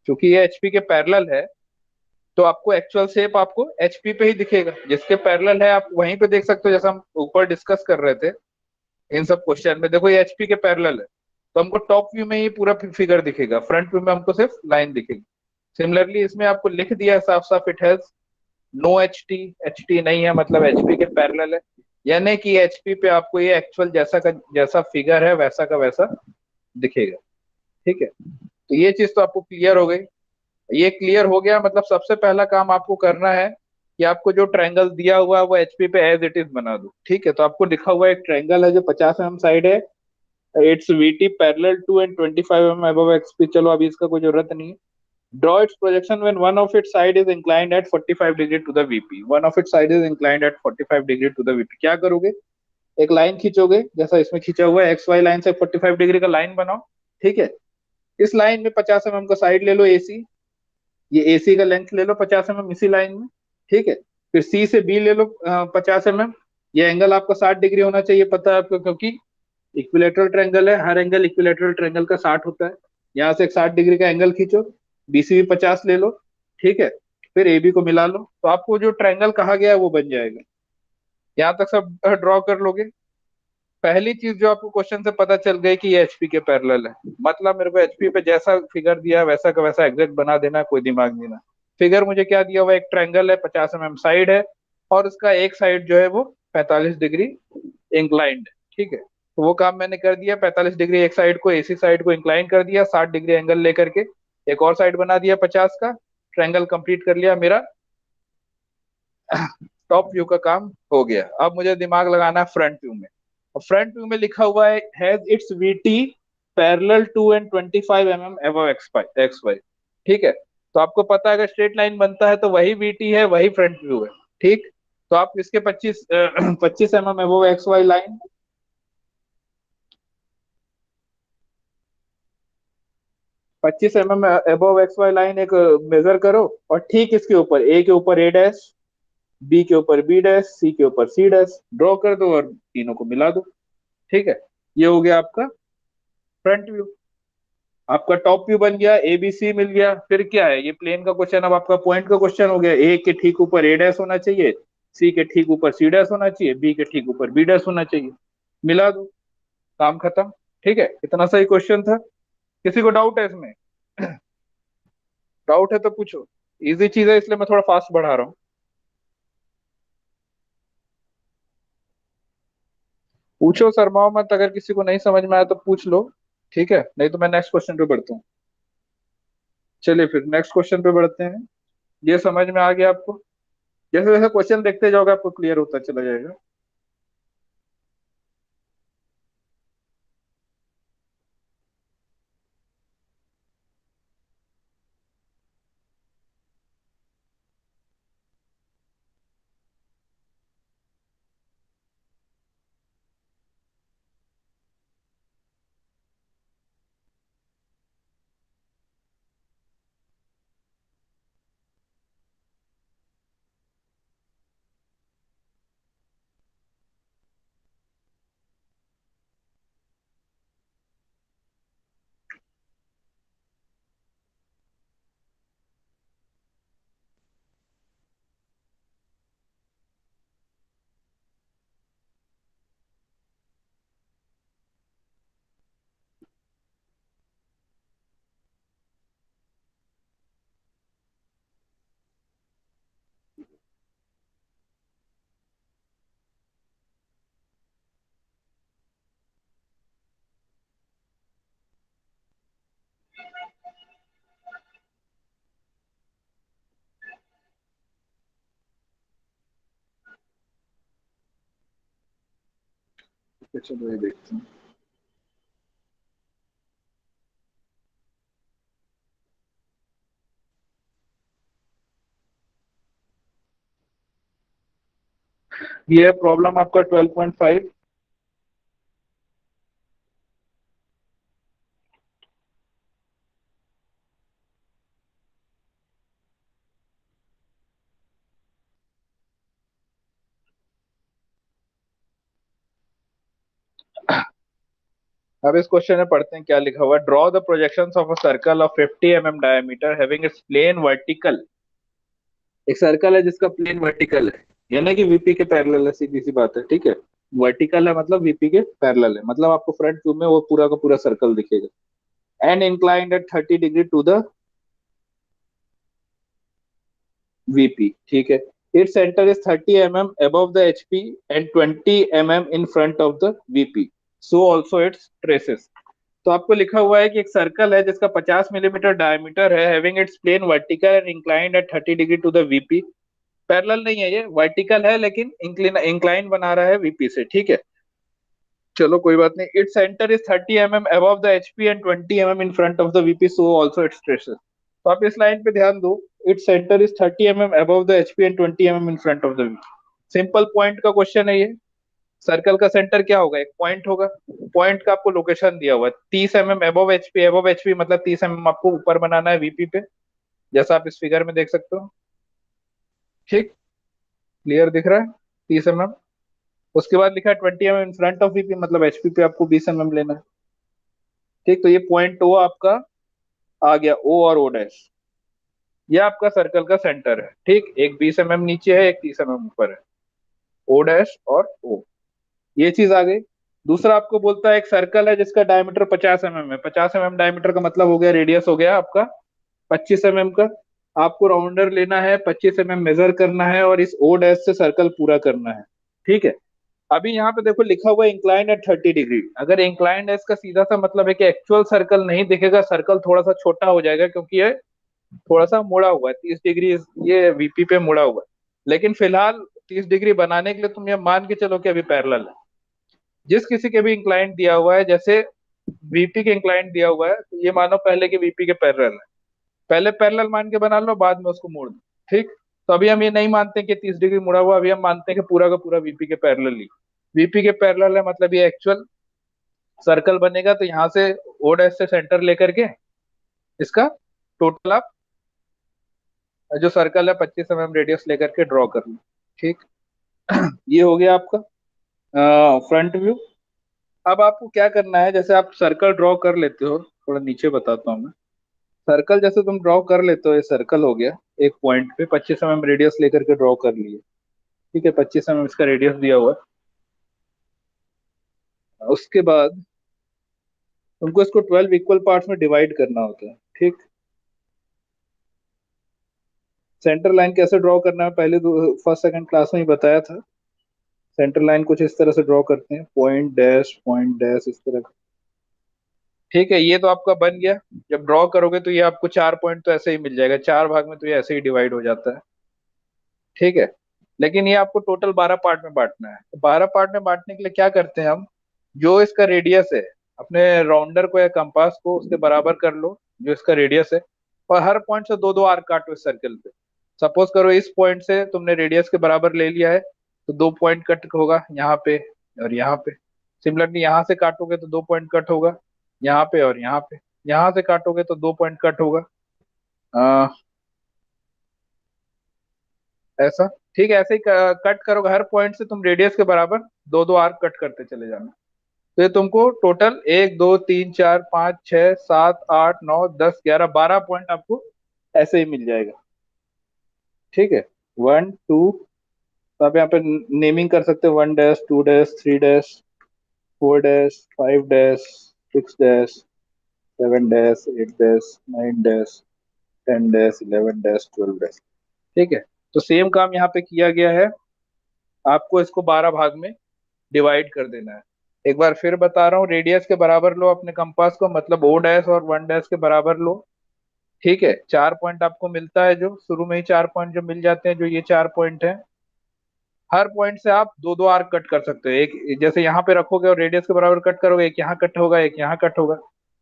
क्योंकि ये एचपी के पैरेलल है, तो आपको एक्चुअल शेप आपको एचपी पे ही दिखेगा, जिसके पैरेलल है आप वहीं पे देख सकते हो, जैसा हम ऊपर डिस्कस कर रहे थे इन सब क्वेश्चन में। देखो ये एचपी के पैरेलल है, तो हमको टॉप व्यू में ही पूरा फिगर दिखेगा, फ्रंट व्यू में हमको सिर्फ लाइन दिखेगी। सिमिलरली इसमें आपको लिख दिया है साफ साफ, it has no H T. एच टी नहीं है मतलब एचपी के पैरेलल है, यानी कि एचपी पे आपको ये एक्चुअल जैसा का जैसा फिगर है वैसा का वैसा दिखेगा। ठीक है, तो ये चीज तो आपको क्लियर हो गई। ये क्लियर हो गया, मतलब सबसे पहला काम आपको करना है कि आपको जो ट्रायंगल दिया हुआ है वो एचपी पे एज इट इज बना दो। ठीक है, तो आपको लिखा हुआ एक ट्रायंगल है जो 50 mm साइड है, its VT parallel to and 25 mm above XP. चलो अभी इसका कोई जरूरत नहीं है, Draw its projection when one of its side is inclined at 45 degree to the VP. One of its side is inclined at 45 degree to the VP. क्या करोगे? एक लाइन खींचोगे, जैसा इसमें खींचा हुआ है, एक्स वाई लाइन से 45 डिग्री का लाइन बनाओ। ठीक है, इस लाइन में 50 mm का साइड ले लो एसी, ये एसी का लेंथ ले लो 50 mm इसी लाइन में। ठीक है, फिर सी से बी ले लो 50 mm। ये एंगल आपका 60 डिग्री होना चाहिए, पता है आपको, क्योंकि इक्विलेटरल ट्रायंगल है, हर एंगल इक्विलेटरल ट्रायंगल का 60 होता है। यहाँ से एक 60 डिग्री का एंगल खींचो, बीसी भी 50 ले लो। ठीक है, फिर ए बी को मिला लो, तो आपको जो ट्रायंगल कहा गया है वो बन जाएगा। यहाँ तक सब ड्रॉ कर लोगे। पहली चीज जो आपको क्वेश्चन से पता चल गई कि ये एचपी के पैरेलल है, मतलब मेरे को एचपी पे जैसा फिगर दिया वैसा का वैसा एग्जैक्ट बना देना, कोई दिमाग नहीं ना। फिगर मुझे क्या दिया हुआ है, एक ट्रायंगल है, 50 mm साइड है, और उसका एक साइड जो है वो 45 डिग्री इंक्लाइंड है। ठीक है, तो वो काम मैंने कर दिया, 45 डिग्री एक साइड को, एसी साइड को इंक्लाइन कर दिया, 60 डिग्री एंगल लेकर के एक और साइड बना दिया 50 का, ट्रायंगल कंप्लीट कर लिया मेरा। टॉप व्यू का काम हो गया। अब मुझे दिमाग लगाना है फ्रंट व्यू में। और फ्रंट व्यू में लिखा हुआ है has its VT parallel to and 25 mm above X Y. ठीक है, तो आपको पता है अगर स्ट्रेट लाइन बनता है तो वही वीटी है, वही फ्रंट व्यू है। ठीक, तो आप इसके 25 mm above X Y line, 25 mm above X Y line एक मेजर करो, और ठीक इसके ऊपर, ए के ऊपर ए डैश, बी के ऊपर बी डैश, सी के ऊपर सी डैश ड्रॉ कर दो और तीनों को मिला दो। ठीक है, ये हो गया आपका फ्रंट व्यू। आपका टॉप व्यू बन गया, ए बी सी मिल गया। फिर क्या है, ये प्लेन का क्वेश्चन अब आपका पॉइंट का क्वेश्चन हो गया। ए के ठीक ऊपर ए डैश होना चाहिए, सी के ठीक ऊपर सी डैश होना चाहिए, बी के ठीक ऊपर बी डैश होना चाहिए। मिला दो, काम खत्म। ठीक है, इतना सही क्वेश्चन था। किसी को डाउट है इसमें? डाउट है तो पूछो, इजी चीज है इसलिए मैं थोड़ा फास्ट बढ़ा रहा हूँ। पूछो, शर्माओ मत, अगर किसी को नहीं समझ में आया तो पूछ लो। ठीक है, नहीं तो मैं नेक्स्ट क्वेश्चन पे बढ़ता हूँ। चलिए फिर नेक्स्ट क्वेश्चन पे बढ़ते हैं। ये समझ में आ गया आपको? जैसे जैसे क्वेश्चन देखते जाओगे आपको क्लियर होता चला जाएगा। ठीक है, चलो ये देखते हैं। ये है प्रॉब्लम आपका 12.5। अब इस क्वेश्चन में पढ़ते हैं क्या लिखा हुआ है। Draw the projections of a circle of 50 mm diameter having its plane vertical. एक सर्कल है जिसका प्लेन वर्टिकल है, यानी कि वीपी के पैरेलल है, सीधी सी बात है। ठीक है, वर्टिकल है मतलब वीपी के पैरेलल है, मतलब आपको फ्रंट व्यू में वो पूरा का पूरा सर्कल दिखेगा। And inclined at 30 degree to the VP. ठीक है, its centre is 30 mm above the HP and 20 mm in front of the VP, so also its traces। तो आपको लिखा हुआ है कि एक सर्कल है जिसका 50 mm डायमीटर है, having its plane vertical and inclined at 30 degree to the VP. पैरेलल नहीं है, ये वर्टिकल है लेकिन इंक्लाइन बना रहा है वीपी से। ठीक है, चलो कोई बात नहीं। It's centre is 30 mm above the HP and 20 mm in front of the VP, so also its traces। तो आप इस लाइन पे ध्यान दो, its centre is 30 mm above the HP and 20 mm in front of the V. Simple point का question है ये। Circle का सेंटर क्या होगा, एक पॉइंट होगा। पॉइंट का आपको लोकेशन दिया हुआ है 30 mm above HP, above HP मतलब 30 mm आपको ऊपर बनाना है वीपी पे, जैसा आप इस फिगर में देख सकते हो। ठीक, क्लियर दिख रहा है, 30 mm। उसके बाद लिखा है 20 mm in front of VP, मतलब एचपी पे आपको 20 mm लेना है। ठीक, तो ये पॉइंट ओ आपका आ गया, ओ और ओ डैश। ये आपका सर्कल का सेंटर है। ठीक, एक 20 mm नीचे है, एक 30 mm ऊपर है, ओ डैश और ओ। ये चीज आ गई। दूसरा आपको बोलता है एक सर्कल है जिसका डायमीटर 50 mm है। 50 mm डायमीटर का मतलब हो गया, रेडियस हो गया आपका 25 mm का। आपको राउंडर लेना है, 25 mm मेजर करना है और इस ओ डैश से सर्कल पूरा करना है। ठीक है। अभी यहाँ पे देखो लिखा हुआ है इंक्लाइन एट 30 डिग्री। अगर इंक्लाइंड है इसका सीधा सा मतलब है कि एक्चुअल सर्कल नहीं दिखेगा, सर्कल थोड़ा सा छोटा हो जाएगा क्योंकि ये थोड़ा सा मुड़ा हुआ है 30 डिग्री, ये वीपी पे मुड़ा हुआ है। लेकिन फिलहाल 30 डिग्री बनाने के लिए तुम ये मान के चलो कि अभी पैरेलल है। जिस किसी के भी इंक्लाइंट दिया हुआ है, जैसे वीपी के इंक्लाइंट दिया हुआ है, तो ये मानो पहले के वीपी के पैरेलल है। पहले पैरेलल मान के बना लो, बाद में उसको मोड़ दो। ठीक, तो अभी हम ये नहीं मानते कि 30 डिग्री मुड़ा हुआ, अभी हम मानते हैं कि पूरा का पूरा वीपी के पैरेलल ही, वीपी के पैरेलल है, मतलब ये एक्चुअल सर्कल बनेगा। तो यहाँ से ओ डैश से सेंटर लेकर के इसका टोटल आप जो सर्कल है 25 mm रेडियस लेकर के ड्रॉ कर लो। ठीक, ये हो गया आपका फ्रंट व्यू। अब आपको क्या करना है, जैसे आप सर्कल ड्रॉ कर लेते हो, थोड़ा नीचे बताता हूँ मैं। सर्कल जैसे तुम ड्रॉ कर लेते हो, ये सर्कल हो गया एक पॉइंट पे 25 mm रेडियस लेकर के ड्रॉ कर लिए। ठीक है, 25 mm इसका रेडियस दिया हुआ है। उसके बाद तुमको इसको 12 इक्वल पार्ट्स में डिवाइड करना होता है। ठीक, सेंटर लाइन कैसे ड्रॉ करना है पहले फर्स्ट सेकंड क्लास में ही बताया था। सेंटर लाइन कुछ इस तरह से ड्रॉ करते हैं, पॉइंट डैश इस तरह का। ठीक है, ये तो आपका बन गया। जब ड्रॉ करोगे तो ये आपको 4 पॉइंट तो ऐसे ही मिल जाएगा, 4 भाग में तो ये ऐसे ही डिवाइड हो जाता है। ठीक है, लेकिन ये आपको टोटल 12 पार्ट में बांटना है। तो 12 पार्ट में बांटने के लिए क्या करते हैं हम, जो इसका रेडियस है, अपने राउंडर को या कंपास को उसके बराबर कर लो जो इसका रेडियस है, और हर पॉइंट से दो दो आर्क काटो इस सर्कल पे। सपोज करो इस पॉइंट से तुमने रेडियस के बराबर ले लिया है, तो 2 पॉइंट कट होगा यहाँ पे और यहाँ पे। सिमिलरली यहाँ से काटोगे तो 2 पॉइंट कट होगा यहाँ पे और यहाँ पे। यहाँ से काटोगे तो 2 पॉइंट कट होगा ऐसा। ठीक है, ऐसे ही कट करोगे, हर पॉइंट से तुम रेडियस के बराबर दो दो आर्क कट करते चले जाना। तो ये तुमको टोटल 1 2 3 4 5 6 7 8 9 10 11 12 पॉइंट आपको ऐसे ही मिल जाएगा। ठीक है, 1 2, तो आप यहाँ पे नेमिंग कर सकते हो, 1 dash 2 dash 3 dash 4 dash 5 dash 6 dash 7 dash 8 dash 9 dash 10 dash 11 dash 12 dash. ठीक है, तो सेम काम यहाँ पे किया गया है। आपको इसको 12 भाग में डिवाइड कर देना है। एक बार फिर बता रहा हूँ, रेडियस के बराबर लो अपने कंपास को, मतलब ओ डैश और 1 डैश के बराबर लो। ठीक है, 4 पॉइंट आपको मिलता है, जो शुरू में ही 4 पॉइंट जो मिल जाते हैं, जो ये 4 पॉइंट है। हर पॉइंट से आप दो दो आर्क कट कर सकते हो, एक जैसे यहाँ पे रखोगे और रेडियस के बराबर कट करोगे, एक यहाँ कट होगा एक यहाँ कट होगा।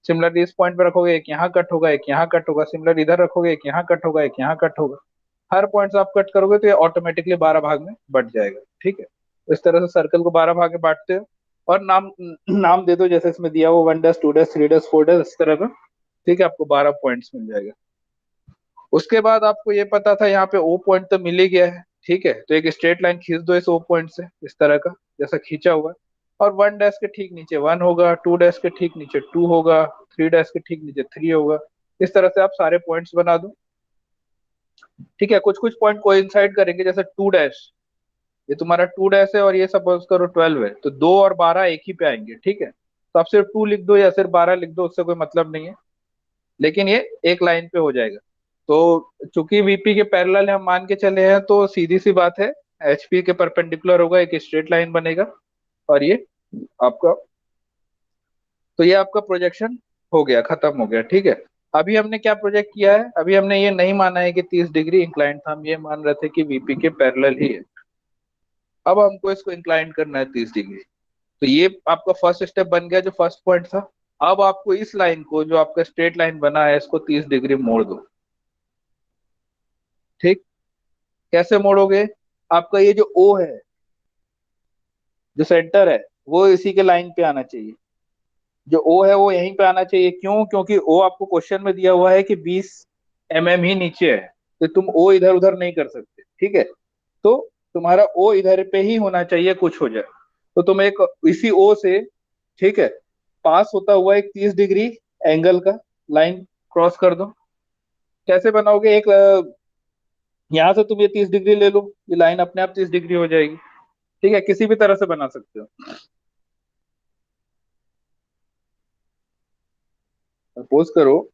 सिमिलरली इस पॉइंट पे रखोगे, एक यहाँ कट होगा एक यहाँ कट होगा। सिमिलर इधर रखोगे, एक यहाँ कट होगा एक यहाँ कट होगा। हर पॉइंट से आप कट करोगे तो ये ऑटोमेटिकली 12 भाग में बट जाएगा। ठीक है, तो इस तरह से सर्कल को 12 भाग में बांटते हो। और नाम नाम दे दो जैसे इसमें दिया हुआ, 1 डैश 2 डैश 3 डैश 4 डैश इस तरह का। ठीक है, आपको 12 पॉइंट्स मिल जाएगा। उसके बाद आपको ये पता था यहाँ पे ओ पॉइंट तो मिल ही गया है। ठीक है, तो एक स्ट्रेट लाइन खींच दो इस ओ पॉइंट से इस तरह का, जैसा खींचा हुआ है। और 1 डैश के ठीक नीचे 1 होगा, 2 डैश के ठीक नीचे 2 होगा, 3 डैश के ठीक नीचे 3 होगा। इस तरह से आप सारे पॉइंट्स बना दो। ठीक है, कुछ कुछ पॉइंट कोइंसाइड करेंगे, जैसे 2 डैश, ये तुम्हारा 2 डैश है और ये सपोज करो 12 है, तो 2 और 12 एक ही पे आएंगे। ठीक है, तो आप सिर्फ 2 लिख दो या सिर्फ 12 लिख दो, उससे कोई मतलब नहीं है, लेकिन ये एक लाइन पे हो जाएगा। तो चूंकि वीपी के पैरेलल हम मान के चले हैं, तो सीधी सी बात है, एचपी के परपेंडिकुलर होगा, एक स्ट्रेट लाइन बनेगा। और ये आपका, तो ये आपका प्रोजेक्शन हो गया, खत्म हो गया। ठीक है, अभी हमने क्या प्रोजेक्ट किया है, अभी हमने ये नहीं माना है कि 30 डिग्री इंक्लाइंड था, हम ये मान रहे थे कि वीपी के पैरेलल ही है। अब हमको इसको इंक्लाइन करना है 30 डिग्री। तो ये आपका फर्स्ट स्टेप बन गया, जो फर्स्ट पॉइंट था। अब आपको इस लाइन को, जो आपका स्ट्रेट लाइन बना है, इसको 30 डिग्री मोड़ दो। ठीक। कैसे मोड़ोगे? आपका ये जो ओ है, जो सेंटर है, वो इसी के लाइन पे आना चाहिए। जो ओ है वो यहीं पे आना चाहिए। क्यों? क्योंकि ओ आपको क्वेश्चन में दिया हुआ है कि 20 mm ही नीचे है, तो तुम ओ इधर उधर नहीं कर सकते। ठीक है, तो तुम्हारा ओ इधर पे ही होना चाहिए, कुछ हो जाए। तो तुम एक इसी ओ से, ठीक है, पास होता हुआ एक 30 डिग्री एंगल का लाइन क्रॉस कर दो। कैसे बनाओगे? एक यहाँ से तुम ये 30 डिग्री ले लो, ये लाइन अपने आप 30 डिग्री हो जाएगी। ठीक है, किसी भी तरह से बना सकते हो। सपोज करो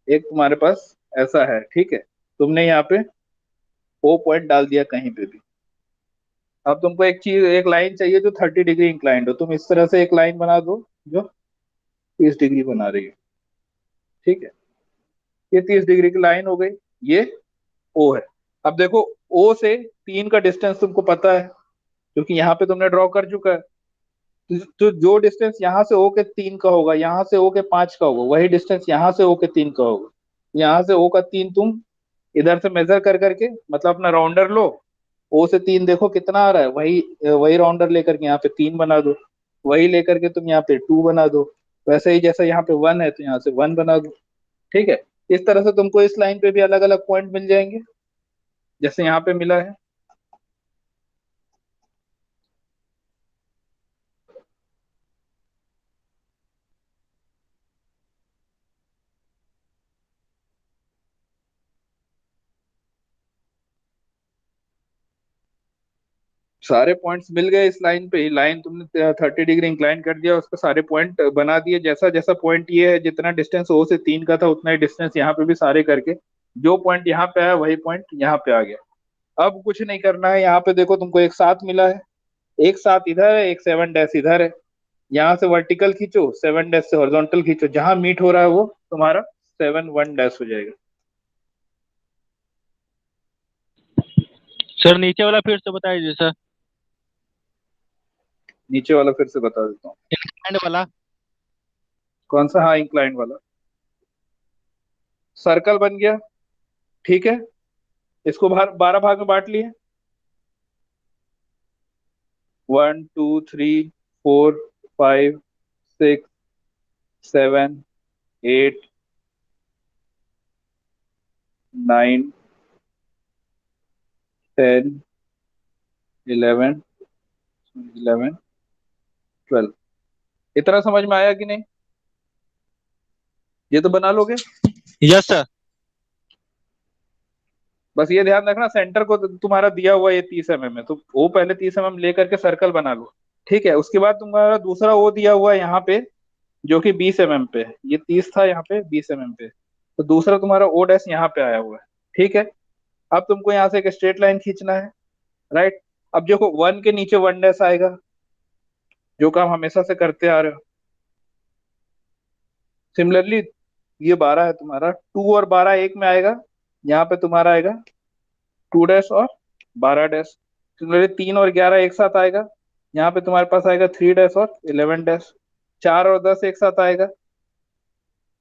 एक तुम्हारे पास ऐसा है, ठीक है, तुमने यहाँ पे ओ पॉइंट डाल दिया कहीं पे भी। अब तुमको एक चीज, एक लाइन चाहिए जो 30 डिग्री इंक्लाइंड हो। तुम इस तरह से एक लाइन बना दो जो 30 डिग्री बना रही है। ठीक है, ये 30 डिग्री की लाइन हो गई। ये ओ है। अब देखो, ओ से 3 का डिस्टेंस तुमको पता है, क्योंकि यहाँ पे तुमने ड्रॉ कर चुका है। तो जो डिस्टेंस यहाँ से ओ के 3 का होगा, यहाँ से ओ के 5 का होगा, वही डिस्टेंस यहाँ से ओ के 3 का होगा। यहाँ से ओ का 3 तुम इधर से मेजर कर करके, मतलब अपना राउंडर लो, ओ से 3 देखो कितना आ रहा है, वही वही राउंडर लेकर के यहाँ पे 3 बना दो। वही लेकर के तुम यहाँ पे 2 बना दो। वैसे ही जैसे यहाँ पे 1 है तो यहाँ से 1 बना दो। ठीक है, इस तरह से तुमको इस लाइन पे भी अलग अलग पॉइंट मिल जाएंगे, जैसे यहाँ पे मिला है। सारे पॉइंट्स मिल गए इस लाइन पे ही। लाइन तुमने 30 डिग्री इंक्लाइन कर दिया, उसके सारे पॉइंट बना दिए। जैसा जैसा पॉइंट ये है, जितना डिस्टेंस ओ से 3 का था, उतना ही डिस्टेंस यहाँ पे भी सारे करके जो पॉइंट यहाँ पे आया वही पॉइंट यहाँ पे आ गया। अब कुछ नहीं करना है। यहाँ पे देखो तुमको एक साथ मिला है, एक साथ इधर है, एक 7 डैश इधर है। यहाँ से वर्टिकल खींचो, 7 डैश से हॉरिजॉन्टल खींचो, जहां मीट हो रहा है वो तुम्हारा 7 1 डैश हो जाएगा। सर नीचे वाला फिर से बता दीजिए सर। नीचे वाला फिर से बता देता हूँ। एंड वाला। कौन सा? हाँ, इंक्लाइंड वाला। सर्कल बन गया। ठीक है, इसको 12 भाग में बांट लिए। 1 2 3 4 5 6 7 8 9 10 11 12। इतना समझ में आया कि नहीं? ये तो बना लोगे। Yes sir. बस ये ध्यान रखना, सेंटर को तुम्हारा दिया हुआ ये 30 mm है, तो वो पहले 30 mm लेकर के सर्कल बना लो। ठीक है, उसके बाद तुम्हारा दूसरा वो दिया हुआ है यहाँ पे, जो कि 20 mm पे है। ये 30 था, यहाँ पे 20 mm पे, तो दूसरा तुम्हारा ओ डैश यहाँ पे आया हुआ है। ठीक है, अब तुमको यहाँ से एक स्ट्रेट लाइन खींचना है। राइट। अब देखो 1 के नीचे 1 डैश आएगा, जो काम हमेशा से करते आ रहे हो। सिमिलरली ये 12 है तुम्हारा, 2 और 12 एक में आएगा। यहाँ पे तुम्हारा आएगा 2 डैश और 12 डैश। सिमिलरली 3 और 11 एक साथ आएगा। यहाँ पे तुम्हारे पास आएगा 3 डैश और 11 डैश। 4 और 10 एक साथ आएगा।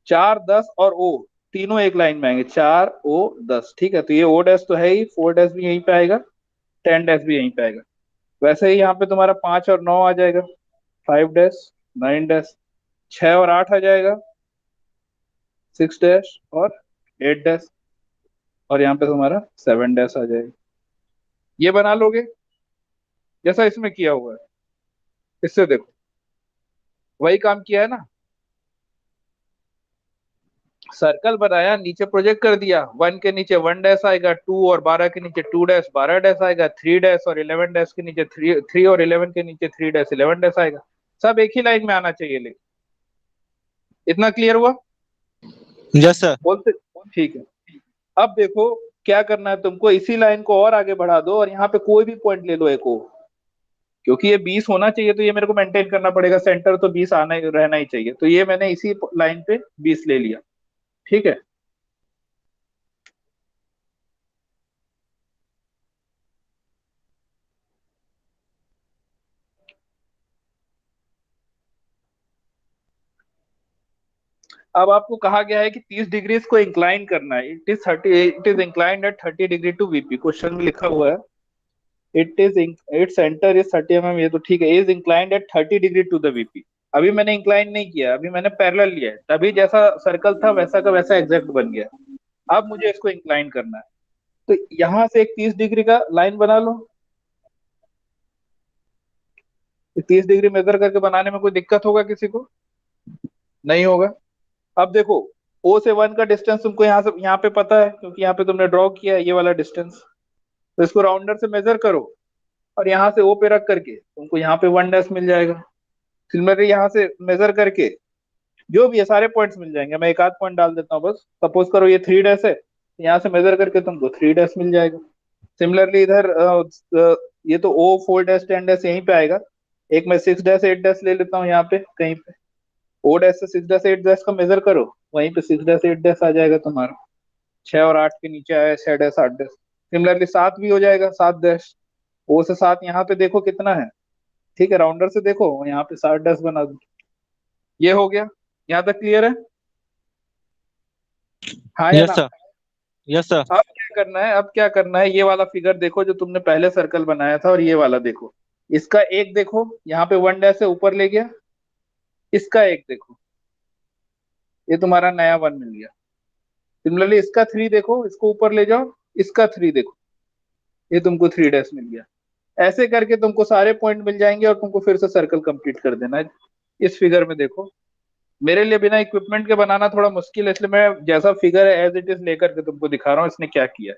4 10 और ओ तीनों एक लाइन में आएंगे, 4 O 10। ठीक है, तो ये ओ डैश तो है ही, 4 डैश भी यहीं पे आएगा, 10 डैश भी यहीं पे आएगा। वैसे ही यहाँ पे तुम्हारा 5 और 9 आ जाएगा, 5 डैश 9 डैश। 6 और 8 आ जाएगा, 6 डैश और 8 डैश। और यहाँ पे तुम्हारा 7 डैश आ जाएगा। ये बना लोगे जैसा इसमें किया हुआ है। इससे देखो वही काम किया है ना। सर्कल बनाया, नीचे प्रोजेक्ट कर दिया। 1 के नीचे 1 डैश आएगा, 2 और 12 के नीचे 2 डैश 12 डैश आएगा, 3 डैश और 11 डैश के नीचे 3 और 11 के नीचे 3 डैश 11 डैश आएगा। सब एक ही लाइन में आना चाहिए। लेकिन इतना क्लियर हुआ? Yes sir. बोलते? ठीक है। अब देखो क्या करना है तुमको, इसी लाइन को और आगे बढ़ा दो, और यहाँ पे कोई भी पॉइंट ले लो एक और। क्योंकि ये 20 होना चाहिए, तो ये मेरे को मेंटेन करना पड़ेगा, सेंटर तो 20 आना ही रहना ही चाहिए, तो ये मैंने इसी लाइन पे 20 ले लिया। ठीक है, अब आपको कहा गया है कि 30 डिग्री को इंक्लाइन करना है। It is inclined at 30 degree to VP. Question में लिखा हुआ है इट सेंटर इज 30 mm, ये तो ठीक है। Is inclined at 30 degree to the VP. अभी मैंने इंक्लाइन नहीं किया, अभी मैंने पैरेलल लिया है, तभी जैसा सर्कल था वैसा का वैसा एग्जैक्ट बन गया। अब मुझे इसको इंक्लाइन करना है, तो यहां से एक 30 डिग्री का लाइन बना लो। 30 डिग्री मेजर करके बनाने में कोई दिक्कत होगा किसी को? नहीं होगा। अब देखो, ओ से वन का डिस्टेंस तुमको यहाँ से यहाँ पे पता है, क्योंकि यहाँ पे तुमने ड्रॉ किया है ये वाला डिस्टेंस। तो इसको राउंडर से मेजर करो, और यहाँ से ओ पे रख करके तुमको यहाँ पे 1 डैश मिल जाएगा। सिमिलरली यहाँ से मेजर करके जो भी है सारे पॉइंट्स मिल जाएंगे। मैं एक आध पॉइंट डाल देता हूँ बस। सपोज करो ये 3 डैश है, तो यहाँ से मेजर करके तुमको 3 डैश मिल जाएगा। सिमिलरली इधर ये तो ओ 4 डैश 10 डैश यहीं पे आएगा। एक मैं 6 डैश 8 डैश ले लेता हूँ यहाँ पे कहीं पे। ओ डैश से 6 डैश 8 डैश का मेजर करो, वहीं पे 6 डैश 8 डैश आ जाएगा तुम्हारा। 6 और 8 के नीचे आया 6 डैश 8 डैश। सिमिलरली 7 भी हो जाएगा, 7 डैश। ओ से 7 यहाँ पे देखो कितना है, ठीक है, राउंडर से देखो यहाँ पे 7 डैश बना दो। ये हो गया। यहाँ तक क्लियर है? हाँ या यस ना? सर। Yes sir. अब क्या करना है, अब क्या करना है, ये वाला फिगर देखो जो तुमने पहले सर्कल बनाया था, और ये वाला देखो। इसका एक देखो, यहाँ पे 1 डैश से ऊपर ले गया। इसका एक देखो, ये तुम्हारा नया 1 मिल गया। सिमिलरली इसका 3 देखो, इसको ऊपर ले जाओ। इसका 3 देखो, ये तुमको 3 डैश मिल गया। ऐसे करके तुमको सारे पॉइंट मिल जाएंगे, और तुमको फिर से सर्कल कंप्लीट कर देना है। इस फिगर में देखो, मेरे लिए बिना इक्विपमेंट के बनाना थोड़ा मुश्किल है, इसलिए मैं जैसा फिगर है एज इट इज लेकर के तुमको दिखा रहा हूँ इसने क्या किया।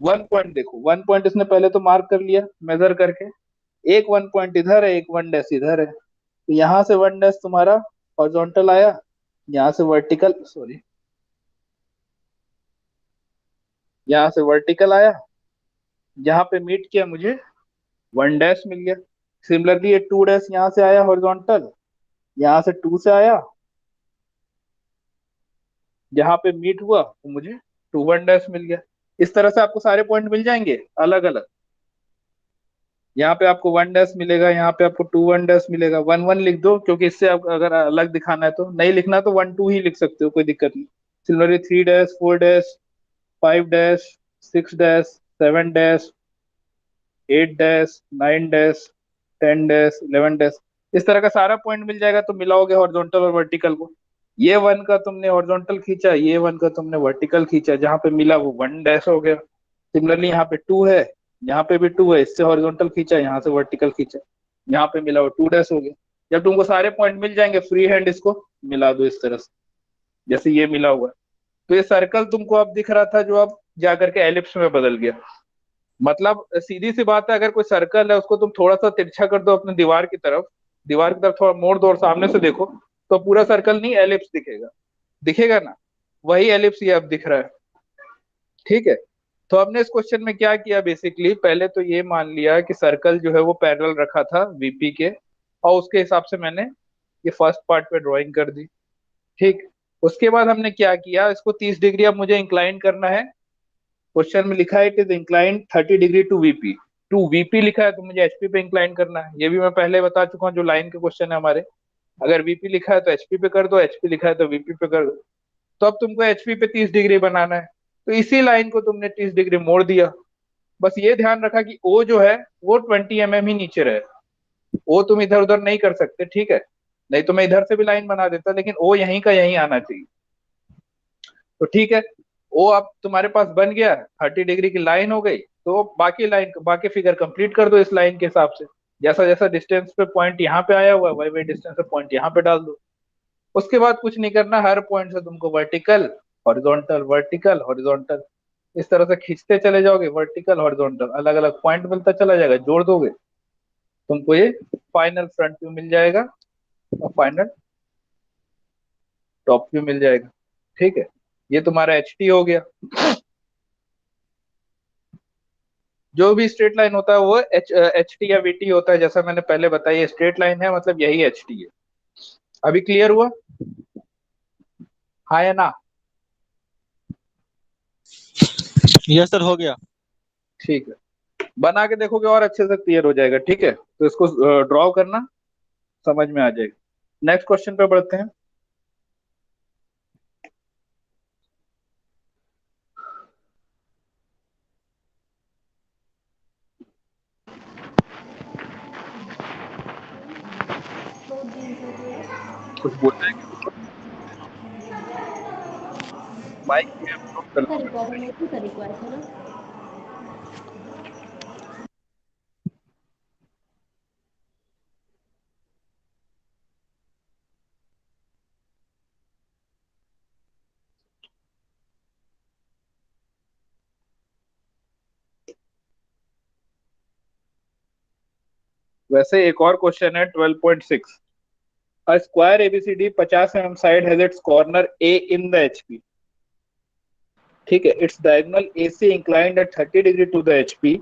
1 पॉइंट देखो, 1 पॉइंट इसने पहले तो मार्क कर लिया मेजर करके। एक 1 पॉइंट इधर है, एक 1 डैश इधर है। तो यहाँ से 1 डैश तुम्हारा हॉरिजॉन्टल आया, यहाँ से वर्टिकल, सॉरी, यहाँ से वर्टिकल आया, जहाँ पे मीट किया मुझे 1 डैश मिल गया। सिमिलरली ये 2 डैश यहाँ से आया हॉरिजॉन्टल, यहाँ से 2 से आया, जहाँ पे मीट हुआ तो मुझे 2 1 डैश मिल गया। इस तरह से आपको सारे पॉइंट मिल जाएंगे अलग अलग। यहाँ पे आपको 1 डैश मिलेगा, यहाँ पे आपको 2 1 डैश मिलेगा। 1 1 लिख दो, क्योंकि इससे आप अगर अलग दिखाना है तो, नहीं लिखना तो 1 2 ही लिख सकते हो, कोई दिक्कत नहीं। Similarly 3 dash 4 dash 5 dash 6 dash 7 dash 8 dash 9 dash 10 dash 11 dash. इस तरह का सारा पॉइंट मिल जाएगा, तो मिलाओगे हॉरिजॉन्टल और वर्टिकल को। ये 1 का तुमने हॉरिजॉन्टल खींचा, ये 1 का तुमने वर्टिकल खींचा, जहां पे मिला वो 1 डैश हो गया। सिमिलरली यहाँ पे 2 है, यहाँ पे भी 2 है, इससे हॉरिजॉन्टल खींचा, यहाँ से वर्टिकल खींचा, यहाँ पे मिला वो 2 डैश हो गया। जब तुमको सारे पॉइंट मिल जाएंगे, फ्री हैंड इसको मिला दो इस तरह से, जैसे ये मिला हुआ है। तो ये सर्कल तुमको अब दिख रहा था, जो अब जाकर के एलिप्स में बदल गया। मतलब सीधी सी बात है, अगर कोई सर्कल है उसको तुम थोड़ा सा तिरछा कर दो अपने दीवार की तरफ, दीवार की तरफ थोड़ा मोड़ दो और सामने से देखो, तो पूरा सर्कल नहीं एलिप्स दिखेगा। दिखेगा ना? वही एलिप्स ये अब दिख रहा है। ठीक है। तो हमने इस क्वेश्चन में क्या किया, बेसिकली पहले तो ये मान लिया कि सर्कल जो है वो पैरेलल रखा था वीपी के, और उसके हिसाब से मैंने ये फर्स्ट पार्ट पे ड्राइंग कर दी। ठीक। उसके बाद हमने क्या किया, इसको 30 डिग्री अब मुझे इंक्लाइन करना है। क्वेश्चन में लिखा है it is incline 30 degree to VP. To VP लिखा है, तो मुझे एचपी पे इंक्लाइन करना है। ये भी मैं पहले बता चुका हूँ, जो लाइन के क्वेश्चन है हमारे। अगर वीपी लिखा है तो एचपी पे कर दो, एचपी लिखा है तो वीपी पे कर दो। तो अब तुमको एचपी पे 30 डिग्री बनाना है, तो इसी लाइन को तुमने 30 डिग्री मोड़ दिया। बस ये ध्यान रखा कि ओ जो है वो 20 mm ही नीचे रहे। ओ तुम इधर उधर नहीं कर सकते, ठीक है? नहीं तो मैं इधर से भी लाइन बना देता, लेकिन ओ यहीं का यहीं आना चाहिए। तो ठीक है, वो अब तुम्हारे पास बन गया, 30 डिग्री की लाइन हो गई। तो बाकी लाइन, बाकी फिगर कंप्लीट कर दो इस लाइन के हिसाब से। जैसा जैसा डिस्टेंस पे पॉइंट यहाँ पे आया हुआ है, वही वही डिस्टेंस पे पॉइंट यहाँ पे डाल दो। उसके बाद कुछ नहीं करना, हर पॉइंट से तुमको वर्टिकल हॉरिजॉन्टल वर्टिकल हॉरिजॉन्टल इस तरह से खींचते चले जाओगे। वर्टिकल हॉरिजॉन्टल अलग अलग पॉइंट मिलता चला जाएगा, जोड़ दोगे, तुमको ये फाइनल फ्रंट व्यू मिल जाएगा, और फाइनल टॉप व्यू मिल जाएगा। ठीक है, ये तुम्हारा एच टी हो गया। जो भी स्ट्रेट लाइन होता है वो एच टी या वीटी होता है, जैसा मैंने पहले बताया। स्ट्रेट लाइन है मतलब यही एच टी है। अभी क्लियर हुआ? हाँ या ना? यस सर, हो गया। ठीक है, बना के देखोगे और अच्छे से क्लियर हो जाएगा। ठीक है, तो इसको ड्रॉ करना, समझ में आ जाएगा। नेक्स्ट क्वेश्चन पे बढ़ते हैं। कुछ बोलना है किसी को? माइक भी अनम्यूट कर का लो रिकॉर्ड है, मोदी का रिकॉर्ड है ना। वैसे एक और क्वेश्चन है 12.6। A square ABCD 50 mm side has its corner A in the HP. ठीक है, its diagonal AC inclined at 30 degree to the HP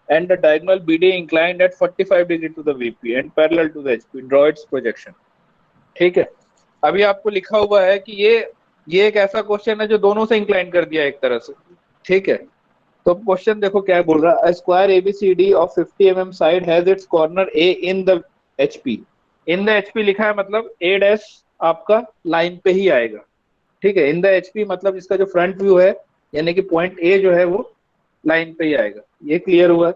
and the diagonal BD inclined at 45 degree to the VP and parallel to the HP. Draw its projection. ठीक है, अभी आपको लिखा हुआ है कि ये एक ऐसा क्वेश्चन है जो दोनों से इंक्लाइन कर दिया एक तरह से। ठीक है, तो क्वेश्चन देखो क्या बोल रहा है। Square ABCD of 50 mm side has its corner A in the HP. In the HP लिखा है मतलब ए डैश आपका लाइन पे ही आएगा। ठीक है, इन द एचपी मतलब इसका जो फ्रंट व्यू है यानी कि पॉइंट ए जो है वो लाइन पे ही आएगा। ये क्लियर हुआ।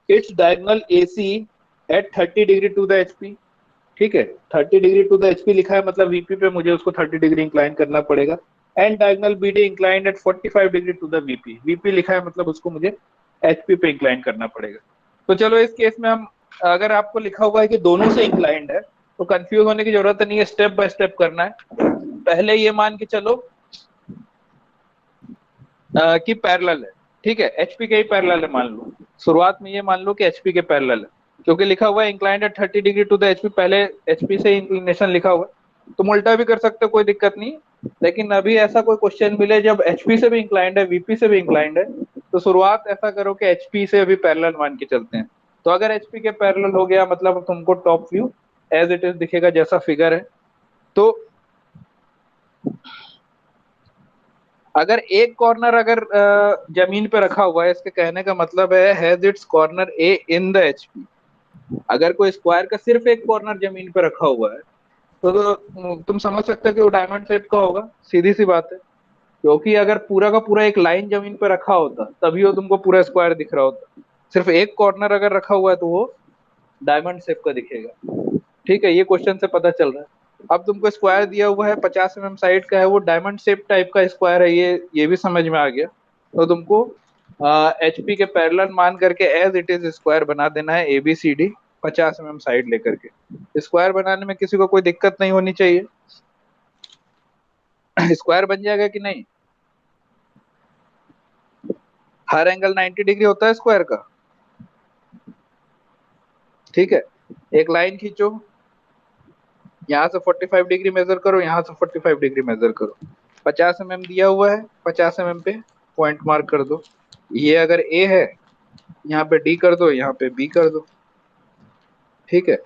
Its diagonal AC at 30 degree to the HP. ठीक है, 30 डिग्री टू द एचपी लिखा है मतलब वीपी पे मुझे उसको 30 डिग्री इंक्लाइन करना पड़ेगा। And diagonal BD inclined at 45 degree to the VP. VP लिखा है मतलब उसको मुझे एचपी पे इंक्लाइन करना पड़ेगा। तो चलो इस केस में हम, अगर आपको लिखा हुआ है कि दोनों से इंक्लाइंड है तो कंफ्यूज होने की जरूरत नहीं है, स्टेप बाय स्टेप करना है। पहले ये मान के चलो कि पैरेलल है। ठीक है, एचपी के ही पैरेलल है मान लो। शुरुआत में ये मान लो कि एचपी के पैरेलल है, क्योंकि लिखा हुआ है inclined at 30 degree to the HP, पहले एचपी से इंक्लिनेशन लिखा हुआ है। तुम उल्टा भी कर सकते हो, कोई दिक्कत नहीं। लेकिन अभी ऐसा कोई क्वेश्चन मिले जब एचपी से भी इंक्लाइंड है, वीपी से भी इंक्लाइंड है, तो शुरुआत ऐसा करो कि एचपी से अभी पैरेलल मान के चलते हैं। तो अगर एचपी के पैरेलल हो गया मतलब तुमको top view as it is दिखेगा जैसा फिगर है। तो अगर एक कॉर्नर अगर जमीन पे रखा हुआ है, इसके कहने का मतलब है has its corner A in the HP. अगर कोई स्क्वायर का सिर्फ एक कॉर्नर जमीन पे रखा हुआ है तो तुम समझ सकते हो कि वो डायमंड शेप का होगा, सीधी सी बात है। क्योंकि अगर पूरा का पूरा एक लाइन जमीन पे रखा होता तभी वो तुमको पूरा स्क्वायर दिख रहा होता। सिर्फ एक कॉर्नर अगर रखा हुआ है तो वो डायमंड शेप का दिखेगा। ठीक है, ये क्वेश्चन से पता चल रहा है। अब तुमको स्क्वायर दिया हुआ है 50 mm साइड का है, वो डायमंड शेप टाइप का स्क्वायर है, ये भी समझ में आ गया। तो तुमको एचपी के पैरेलल मान करके एज इट इज स्क्वायर बना देना है, एबीसीडी 50 mm साइड लेकर के। स्क्वायर बनाने में किसी को कोई दिक्कत नहीं होनी चाहिए। स्क्वायर बन जाएगा कि नहीं? हर एंगल 90 डिग्री होता है स्क्वायर का। ठीक है, एक लाइन खींचो, यहाँ से 45 डिग्री मेजर करो, यहाँ से 45 डिग्री मेजर करो। 50 mm दिया हुआ है, 50 mm पे पॉइंट मार्क कर दो। ये अगर ए है, यहाँ पे डी कर दो, यहाँ पे बी कर दो। ठीक है,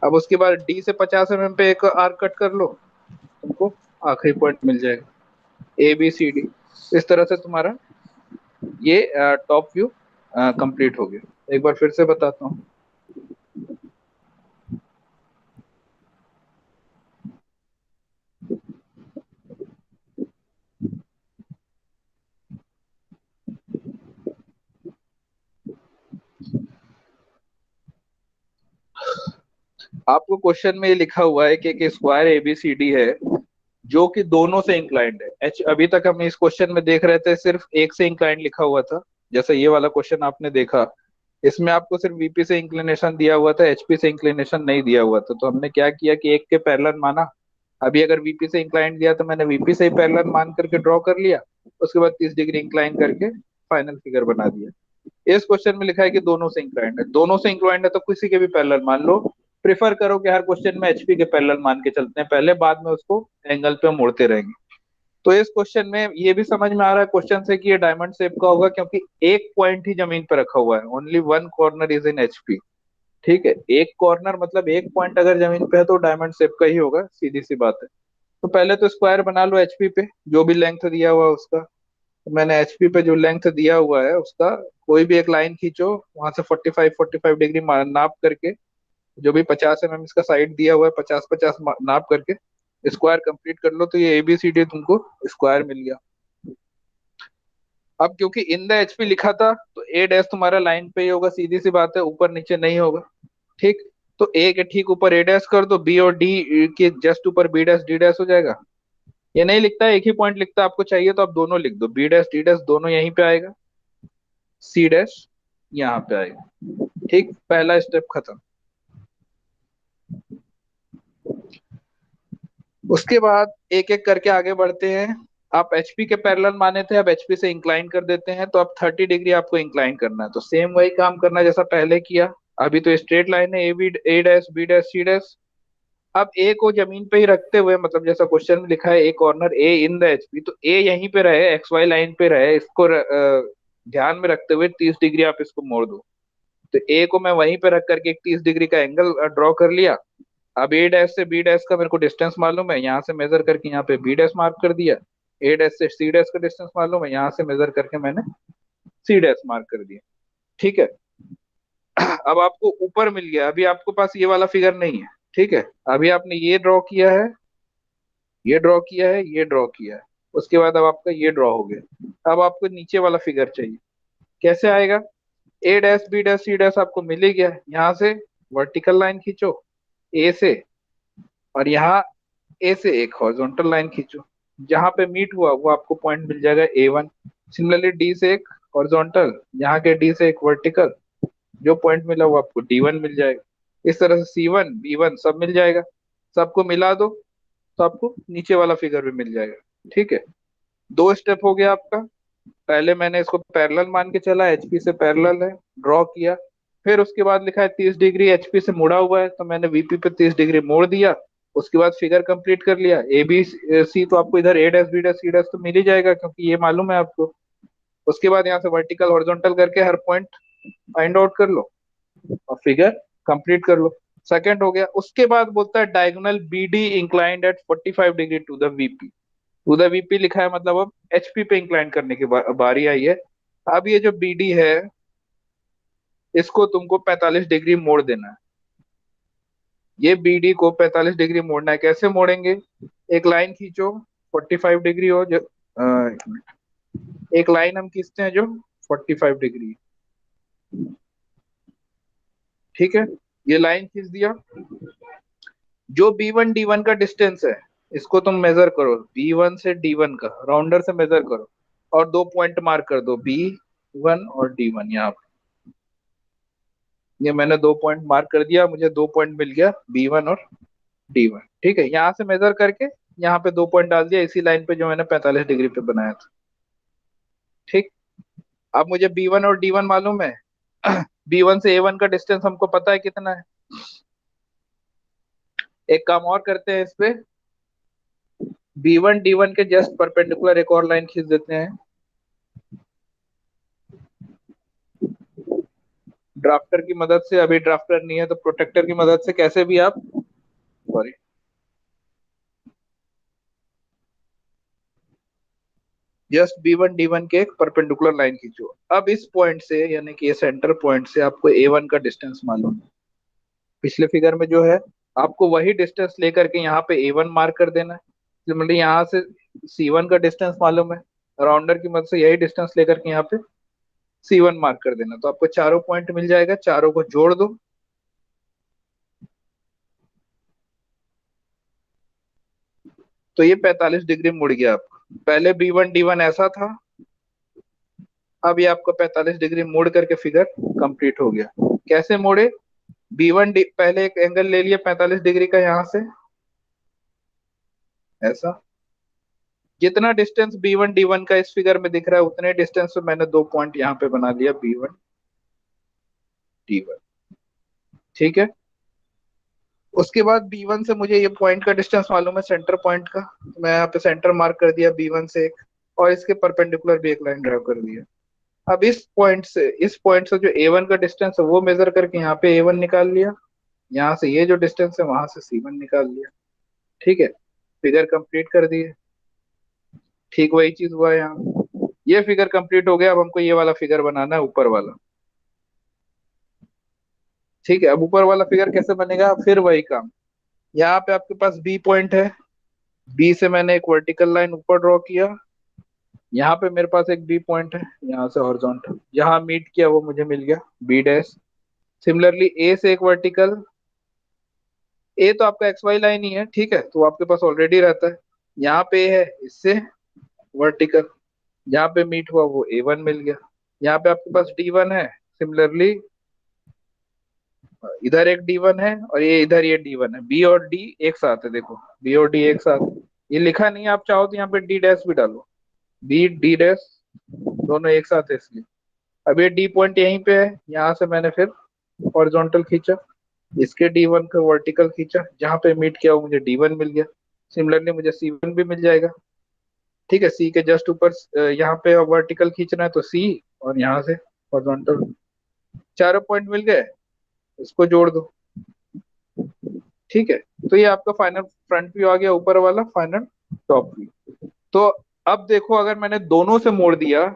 अब उसके बाद डी से 50 mm पे एक आर्क कट कर लो, तुमको आखिरी पॉइंट मिल जाएगा ए बी सी डी। इस तरह से तुम्हारा ये टॉप व्यू कंप्लीट हो गया। एक बार फिर से बताता हूँ। आपको क्वेश्चन में ये लिखा हुआ है कि एक स्क्वायर एबीसीडी है जो कि दोनों से इंक्लाइंड है। एच अभी तक हम इस क्वेश्चन में देख रहे थे सिर्फ एक से इंक्लाइंड लिखा हुआ था, जैसे ये वाला क्वेश्चन आपने देखा। इसमें आपको सिर्फ वीपी से इंक्लिनेशन दिया हुआ था, एचपी से इंक्लिनेशन नहीं दिया हुआ था। तो हमने क्या किया कि एक के पैरेलल माना। अभी अगर वीपी से इंक्लाइंड दिया तो मैंने वीपी से ही पैरेलल मान करके ड्रॉ कर लिया, उसके बाद 30 डिग्री इंक्लाइन करके फाइनल फिगर बना दिया। इस क्वेश्चन में लिखा है कि दोनों से इंक्लाइंड है, दोनों से इंक्लाइंड है तो किसी के भी पैरेलल मान लो। प्रेफर करो कि हर क्वेश्चन में एचपी के पैरेलल मान के चलते हैं पहले, बाद में उसको एंगल पे मोड़ते रहेंगे। तो इस क्वेश्चन में ये भी समझ में आ रहा है क्वेश्चन से कि ये डायमंड शेप का होगा, क्योंकि एक पॉइंट ही जमीन पे रखा हुआ है, only one corner is in HP. ठीक है, एक कॉर्नर मतलब एक पॉइंट अगर जमीन पे है तो डायमंड शेप का ही होगा, सीधी सी बात है। तो पहले तो स्क्वायर बना लो एचपी पे, जो भी लेंथ दिया हुआ है उसका। तो मैंने एचपी पे जो लेंथ दिया हुआ है उसका कोई भी एक लाइन खींचो, वहां से 45 डिग्री नाप करके, जो भी 50 mm इसका साइड दिया हुआ है 50 50 नाप करके स्क्वायर कंप्लीट कर लो, तो ये एबीसीडी तुमको स्क्वायर मिल गया। अब क्योंकि इन द एचपी लिखा था तो ए डैश तुम्हारा लाइन पे ही होगा, सीधी सी बात है, ऊपर नीचे नहीं होगा। ठीक। तो ए के ठीक ऊपर ए डैश कर दो, बी और डी के जस्ट ऊपर बी डैश डी डैश हो जाएगा। ये नहीं लिखता है, एक ही पॉइंट लिखता है, आपको चाहिए तो आप दोनों लिख दो, बी डैश डी डैश दोनों यहीं पे आएगा, सी डैश यहाँ पे आएगा। ठीक, पहला स्टेप खत्म। उसके बाद एक एक करके आगे बढ़ते हैं। आप एचपी के पैरेलल माने थे, अब एचपी से इंक्लाइन कर देते हैं, तो अब 30 डिग्री आपको इंक्लाइन करना है, तो सेम वही काम करना है जैसा पहले किया। अभी तो स्ट्रेट लाइन है, A B A dash B dash C dash. अब ए को जमीन पे ही रखते हुए, मतलब जैसा क्वेश्चन में लिखा है A corner A in the HP, तो ए यहीं पे रहे, एक्स वाई लाइन पे रहे, इसको ध्यान में रखते हुए 30 डिग्री आप इसको मोड़ दो। तो ए को मैं वहीं पे रख करके एक 30 डिग्री का एंगल ड्रॉ कर लिया। अब ए डैश से बी डैश का मेरे को डिस्टेंस मालूम है, यहाँ से मेजर करके यहाँ पे बी डैश मार्क कर दिया। ए डैश से सी डैश का डिस्टेंस मालूम है, यहाँ से मेजर करके मैंने सी डैश मार्क कर दिया। ठीक है। अब आपको ऊपर मिल गया, अभी आपके पास ये वाला फिगर नहीं है। ठीक है। अभी आपने ये ड्रॉ किया है, ये ड्रॉ किया है, ये ड्रॉ किया है, उसके बाद अब आपका ये ड्रॉ हो गया। अब आपको नीचे वाला फिगर चाहिए, कैसे आएगा? A dash B dash C dash आपको मिल ही गया, यहाँ से वर्टिकल लाइन खींचो ए से, और यहाँ ए से एक हॉरिजॉन्टल लाइन खींचो, जहां पे मीट हुआ वो आपको पॉइंट मिल जाएगा A1। सिमिलरली डी से एक हॉरिजॉन्टल, यहाँ के डी से एक वर्टिकल, जो पॉइंट मिला वो आपको D1 मिल जाएगा। इस तरह से C1 B1 सब मिल जाएगा। सबको मिला दो तो आपको नीचे वाला फिगर भी मिल जाएगा। ठीक है। दो स्टेप हो गया आपका। पहले मैंने इसको पैरेलल मान के चला, एचपी से पैरेलल है, ड्रॉ किया। फिर उसके बाद लिखा है 30 डिग्री एचपी से मुड़ा हुआ है, तो मैंने वीपी पे 30 डिग्री मोड़ दिया। उसके बाद फिगर कंप्लीट कर लिया, ए बी सी, तो आपको इधर A dash B dash C dash तो मिल ही जाएगा क्योंकि ये मालूम है आपको। उसके बाद यहाँ से वर्टिकल हॉरिजॉन्टल करके हर पॉइंट फाइंड आउट कर लो और फिगर कंप्लीट कर लो। सेकंड हो गया। उसके बाद बोलता है diagonal B D inclined at 45 degree to the VP. To the VP लिखा है, मतलब अब एचपी पे इंक्लाइन करने की बारी आई है। अब ये जो बीडी है, इसको तुमको 45 डिग्री मोड़ देना है। ये बीडी को 45 डिग्री मोड़ना है, कैसे मोड़ेंगे? एक लाइन खींचो 45 डिग्री हो जो एक मिनट। एक लाइन हम खींचते हैं जो 45 डिग्री। ठीक है। ये लाइन खींच दिया। जो B1 D1 का डिस्टेंस है, इसको तुम मेजर करो, B1 से D1 का राउंडर से मेजर करो, और दो पॉइंट मार्क कर दो, B1 और D1 यहाँ पे। ये मैंने दो पॉइंट मार्क कर दिया, मुझे दो पॉइंट मिल गया, B1 और D1। ठीक है। यहाँ से मेजर करके यहाँ पे दो पॉइंट डाल दिया, इसी लाइन पे जो मैंने 45 डिग्री पे बनाया था। ठीक। अब मुझे B1 और D1 मालूम है। B1 से A1 का डिस्टेंस हमको पता है कितना है। एक काम और करते हैं इस पे, B1 D1 के जस्ट परपेंडिकुलर एक और लाइन खींच देते हैं। ड्राफ्टर की मदद से, अभी ड्राफ्टर नहीं है तो प्रोटेक्टर की मदद से कैसे भी आप, सॉरी, जस्ट B1 D1 के एक परपेंडिकुलर लाइन खींचो। अब इस पॉइंट से, यानी कि ये सेंटर पॉइंट से आपको A1 का डिस्टेंस मालूम है, पिछले फिगर में जो है, आपको वही डिस्टेंस लेकर के यहाँ पे A1 मार्क कर देना है। मतलब यहाँ से C1 का डिस्टेंस मालूम है, राउंडर की मदद से यही डिस्टेंस लेकर के यहाँ पे C1 मार्क कर देना, तो आपको चारों पॉइंट मिल जाएगा, चारों को जोड़ दो। तो ये 45 डिग्री मुड़ गया आपका। पहले B1 D1 ऐसा था, अब ये आपको 45 डिग्री मोड़ करके फिगर कंप्लीट हो गया। कैसे मोड़े? पहले एक एंगल ले लिया 45 डिग्री का, यहाँ से ऐसा, जितना डिस्टेंस B1 D1 का इस फिगर में दिख रहा है उतने डिस्टेंस पे मैंने दो पॉइंट यहाँ पे बना दिया, B1 D1। ठीक है। उसके बाद B1 से मुझे ये पॉइंट का डिस्टेंस मालूम है, सेंटर पॉइंट का, तो मैं यहाँ पे सेंटर मार्क कर दिया B1 से एक, और इसके परपेंडिकुलर भी एक लाइन ड्रा कर दिया। अब इस पॉइंट से जो A1 का डिस्टेंस है वो मेजर करके यहाँ पे A1 निकाल लिया, यहाँ से ये जो डिस्टेंस है वहां से C1 निकाल लिया। ठीक है। फिगर कंप्लीट कर दिए। ठीक वही चीज हुआ है यहाँ। ये फिगर कंप्लीट हो गया, अब हमको ये वाला फिगर बनाना है, ऊपर वाला। ठीक है। अब ऊपर वाला फिगर कैसे बनेगा? फिर वही काम। यहाँ पे आपके पास बी पॉइंट है, बी से मैंने एक वर्टिकल लाइन ऊपर ड्रॉ किया, यहाँ पे मेरे पास एक बी पॉइंट है, यहाँ से हॉरिजॉन्टल जहाँ मीट किया वो मुझे मिल गया, बी डैश। सिमिलरली ए से एक वर्टिकल, ए तो आपका एक्स वाई लाइन ही है, ठीक है, तो वो आपके पास ऑलरेडी रहता है। यहाँ पे है इससे वर्टिकल, जहाँ पे मीट हुआ वो ए वन मिल गया। यहाँ पे आपके पास डी वन है, सिमिलरली इधर एक डी वन है और ये इधर ये डी वन है, बी और डी एक साथ है, देखो बी और डी एक साथ। ये लिखा नहीं है, आप चाहो तो यहाँ पे डी डैश भी डालो, बी डी डैश दोनों एक साथ है इसलिए। अब ये डी पॉइंट यहीं पे है, यहाँ से मैंने फिर हॉरिजॉन्टल खींचा, इसके डी वन का वर्टिकल खींचा, जहाँ पे मीट किया वो मुझे डी वन मिल गया। सिमिलरली मुझे सी वन भी मिल जाएगा, ठीक है, सी के जस्ट ऊपर यहाँ पे वर्टिकल खींचना है तो सी, और यहाँ से हॉरिजॉन्टल। चारों पॉइंट मिल गए, इसको जोड़ दो, ठीक है। तो ये आपका फाइनल फ्रंट व्यू आ गया, ऊपर वाला फाइनल टॉप व्यू। तो अब देखो, अगर मैंने दोनों से मोड़ दिया,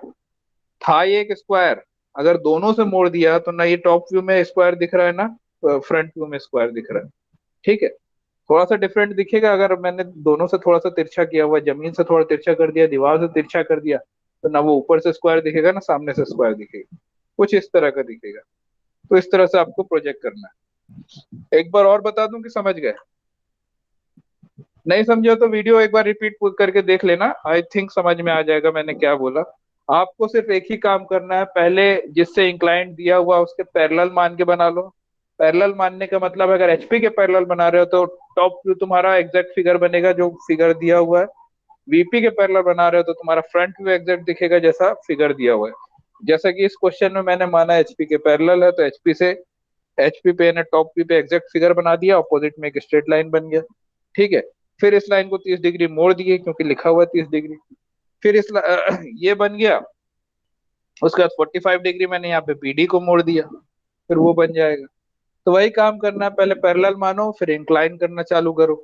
था ये एक स्क्वायर, अगर दोनों से मोड़ दिया तो ना ये टॉप व्यू में स्क्वायर दिख रहा है ना फ्रंट व्यू में स्क्वायर दिख रहा है, ठीक है। थोड़ा सा डिफरेंट दिखेगा अगर मैंने दोनों से थोड़ा सा तिरछा किया हुआ, जमीन से थोड़ा तिरछा कर दिया, दीवार से तिरछा कर दिया, तो ना वो ऊपर से स्क्वायर दिखेगा ना सामने से स्क्वायर दिखेगा, कुछ इस तरह का दिखेगा। तो इस तरह से आपको प्रोजेक्ट करना है। एक बार और बता दूं कि समझ गए? नहीं समझे हो तो वीडियो एक बार रिपीट करके देख लेना, आई थिंक समझ में आ जाएगा मैंने क्या बोला। आपको सिर्फ एक ही काम करना है, पहले जिससे इंक्लाइंड दिया हुआ उसके पैरेलल मान के बना लो। पैरेलल मानने का मतलब अगर एचपी के पैरेलल बना रहे हो तो टॉप व्यू तुम्हारा एग्जैक्ट फिगर बनेगा जो फिगर दिया हुआ है। वीपी के पैरेलल बना रहे हो तो तुम्हारा फ्रंट व्यू एग्जैक्ट दिखेगा जैसा फिगर दिया हुआ है। जैसा कि इस क्वेश्चन में मैंने माना एचपी के पैरेलल है, तो एचपी से एचपी पे ने टॉप व्यू पे एग्जैक्ट फिगर बना दिया, ऑपोजिट में एक स्ट्रेट लाइन बन गया, ठीक है। फिर इस लाइन को 30 डिग्री मोड़ दिए क्योंकि लिखा हुआ है 30 डिग्री। फिर ये बन गया। उसके बाद 45 डिग्री मैंने यहाँ पे पीडी को मोड़ दिया, फिर वो बन जाएगा। तो वही काम करना है, पहले पैरेलल मानो फिर इंक्लाइन करना चालू करो।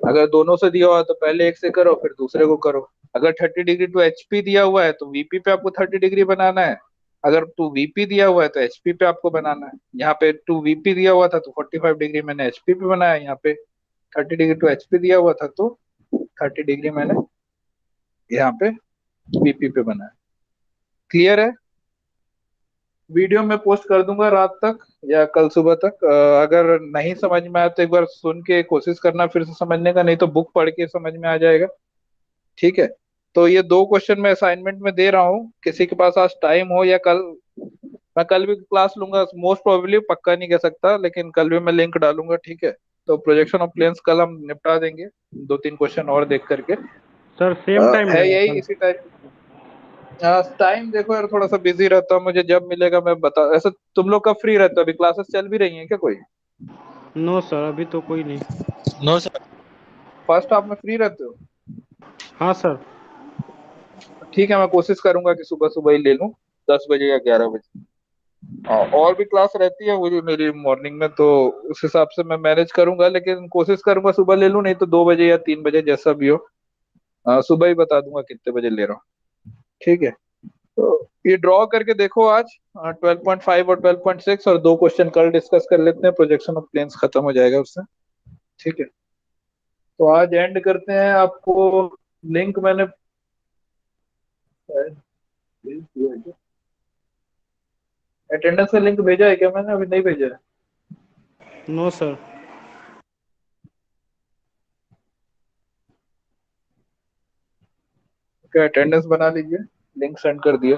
अगर दोनों से दिया हुआ है तो पहले एक से करो फिर दूसरे को करो। अगर 30 डिग्री टू एचपी दिया हुआ है तो वीपी पे आपको 30 डिग्री बनाना है। अगर टू वीपी दिया हुआ है तो एचपी पे आपको बनाना है। यहाँ पे टू वीपी दिया हुआ था तो 45 डिग्री मैंने एचपी पे बनाया, यहाँ पे 30 डिग्री टू एचपी दिया हुआ था तो 30 डिग्री मैंने यहाँ पे वीपी पे बनाया। क्लियर है? वीडियो मैं पोस्ट कर दूंगा रात तक या कल सुबह तक। अगर नहीं समझ में आया तो एक बार सुन के कोशिश करना फिर से समझने का, नहीं तो बुक पढ़ के समझ में आ जाएगा, ठीक है। तो ये दो क्वेश्चन मैं असाइनमेंट में दे रहा हूँ, किसी के पास आज टाइम हो या कल, मैं कल भी क्लास लूंगा मोस्ट प्रोबेबली, पक्का नहीं कह सकता, लेकिन कल भी मैं लिंक डालूंगा, ठीक है। तो प्रोजेक्शन ऑफ प्लेन्स कल हम निपटा देंगे, दो तीन क्वेश्चन और देख करके। सर सेम टाइम है रहेगा यही कल? इसी टाइप। टाइम देखो यार, थोड़ा सा बिजी रहता हूँ, मुझे जब मिलेगा मैं बता, ऐसे तुम लोग कब फ्री रहते हो? अभी क्लासेस चल भी रही हैं क्या कोई? नो सर, अभी तो कोई नहीं। No sir. फर्स्ट हाफ में फ्री रहते हो? हाँ सर। ठीक है, मैं कोशिश करूंगा कि सुबह सुबह ही ले लूँ, 10 बजे या 11 बजे। और भी क्लास रहती है मुझे मेरी मॉर्निंग में, तो उस हिसाब से मैं मैनेज करूंगा, लेकिन कोशिश करूंगा सुबह ले लूँ, नहीं तो 2 बजे या 3 बजे जैसा भी हो। सुबह ही बता दूंगा कितने बजे ले रहा हूँ, ठीक है। तो ये ड्रॉ करके देखो आज, 12.5 और 12.6, और दो क्वेश्चन कल डिस्कस कर लेते हैं, प्रोजेक्शन ऑफ प्लेन्स खत्म हो जाएगा उससे, ठीक है। तो आज एंड करते हैं। आपको लिंक मैंने अटेंडेंस का लिंक भेजा है क्या? मैंने अभी नहीं भेजा है। No sir. क्या अटेंडेंस बना लीजिए, लिंक सेंड कर दिया।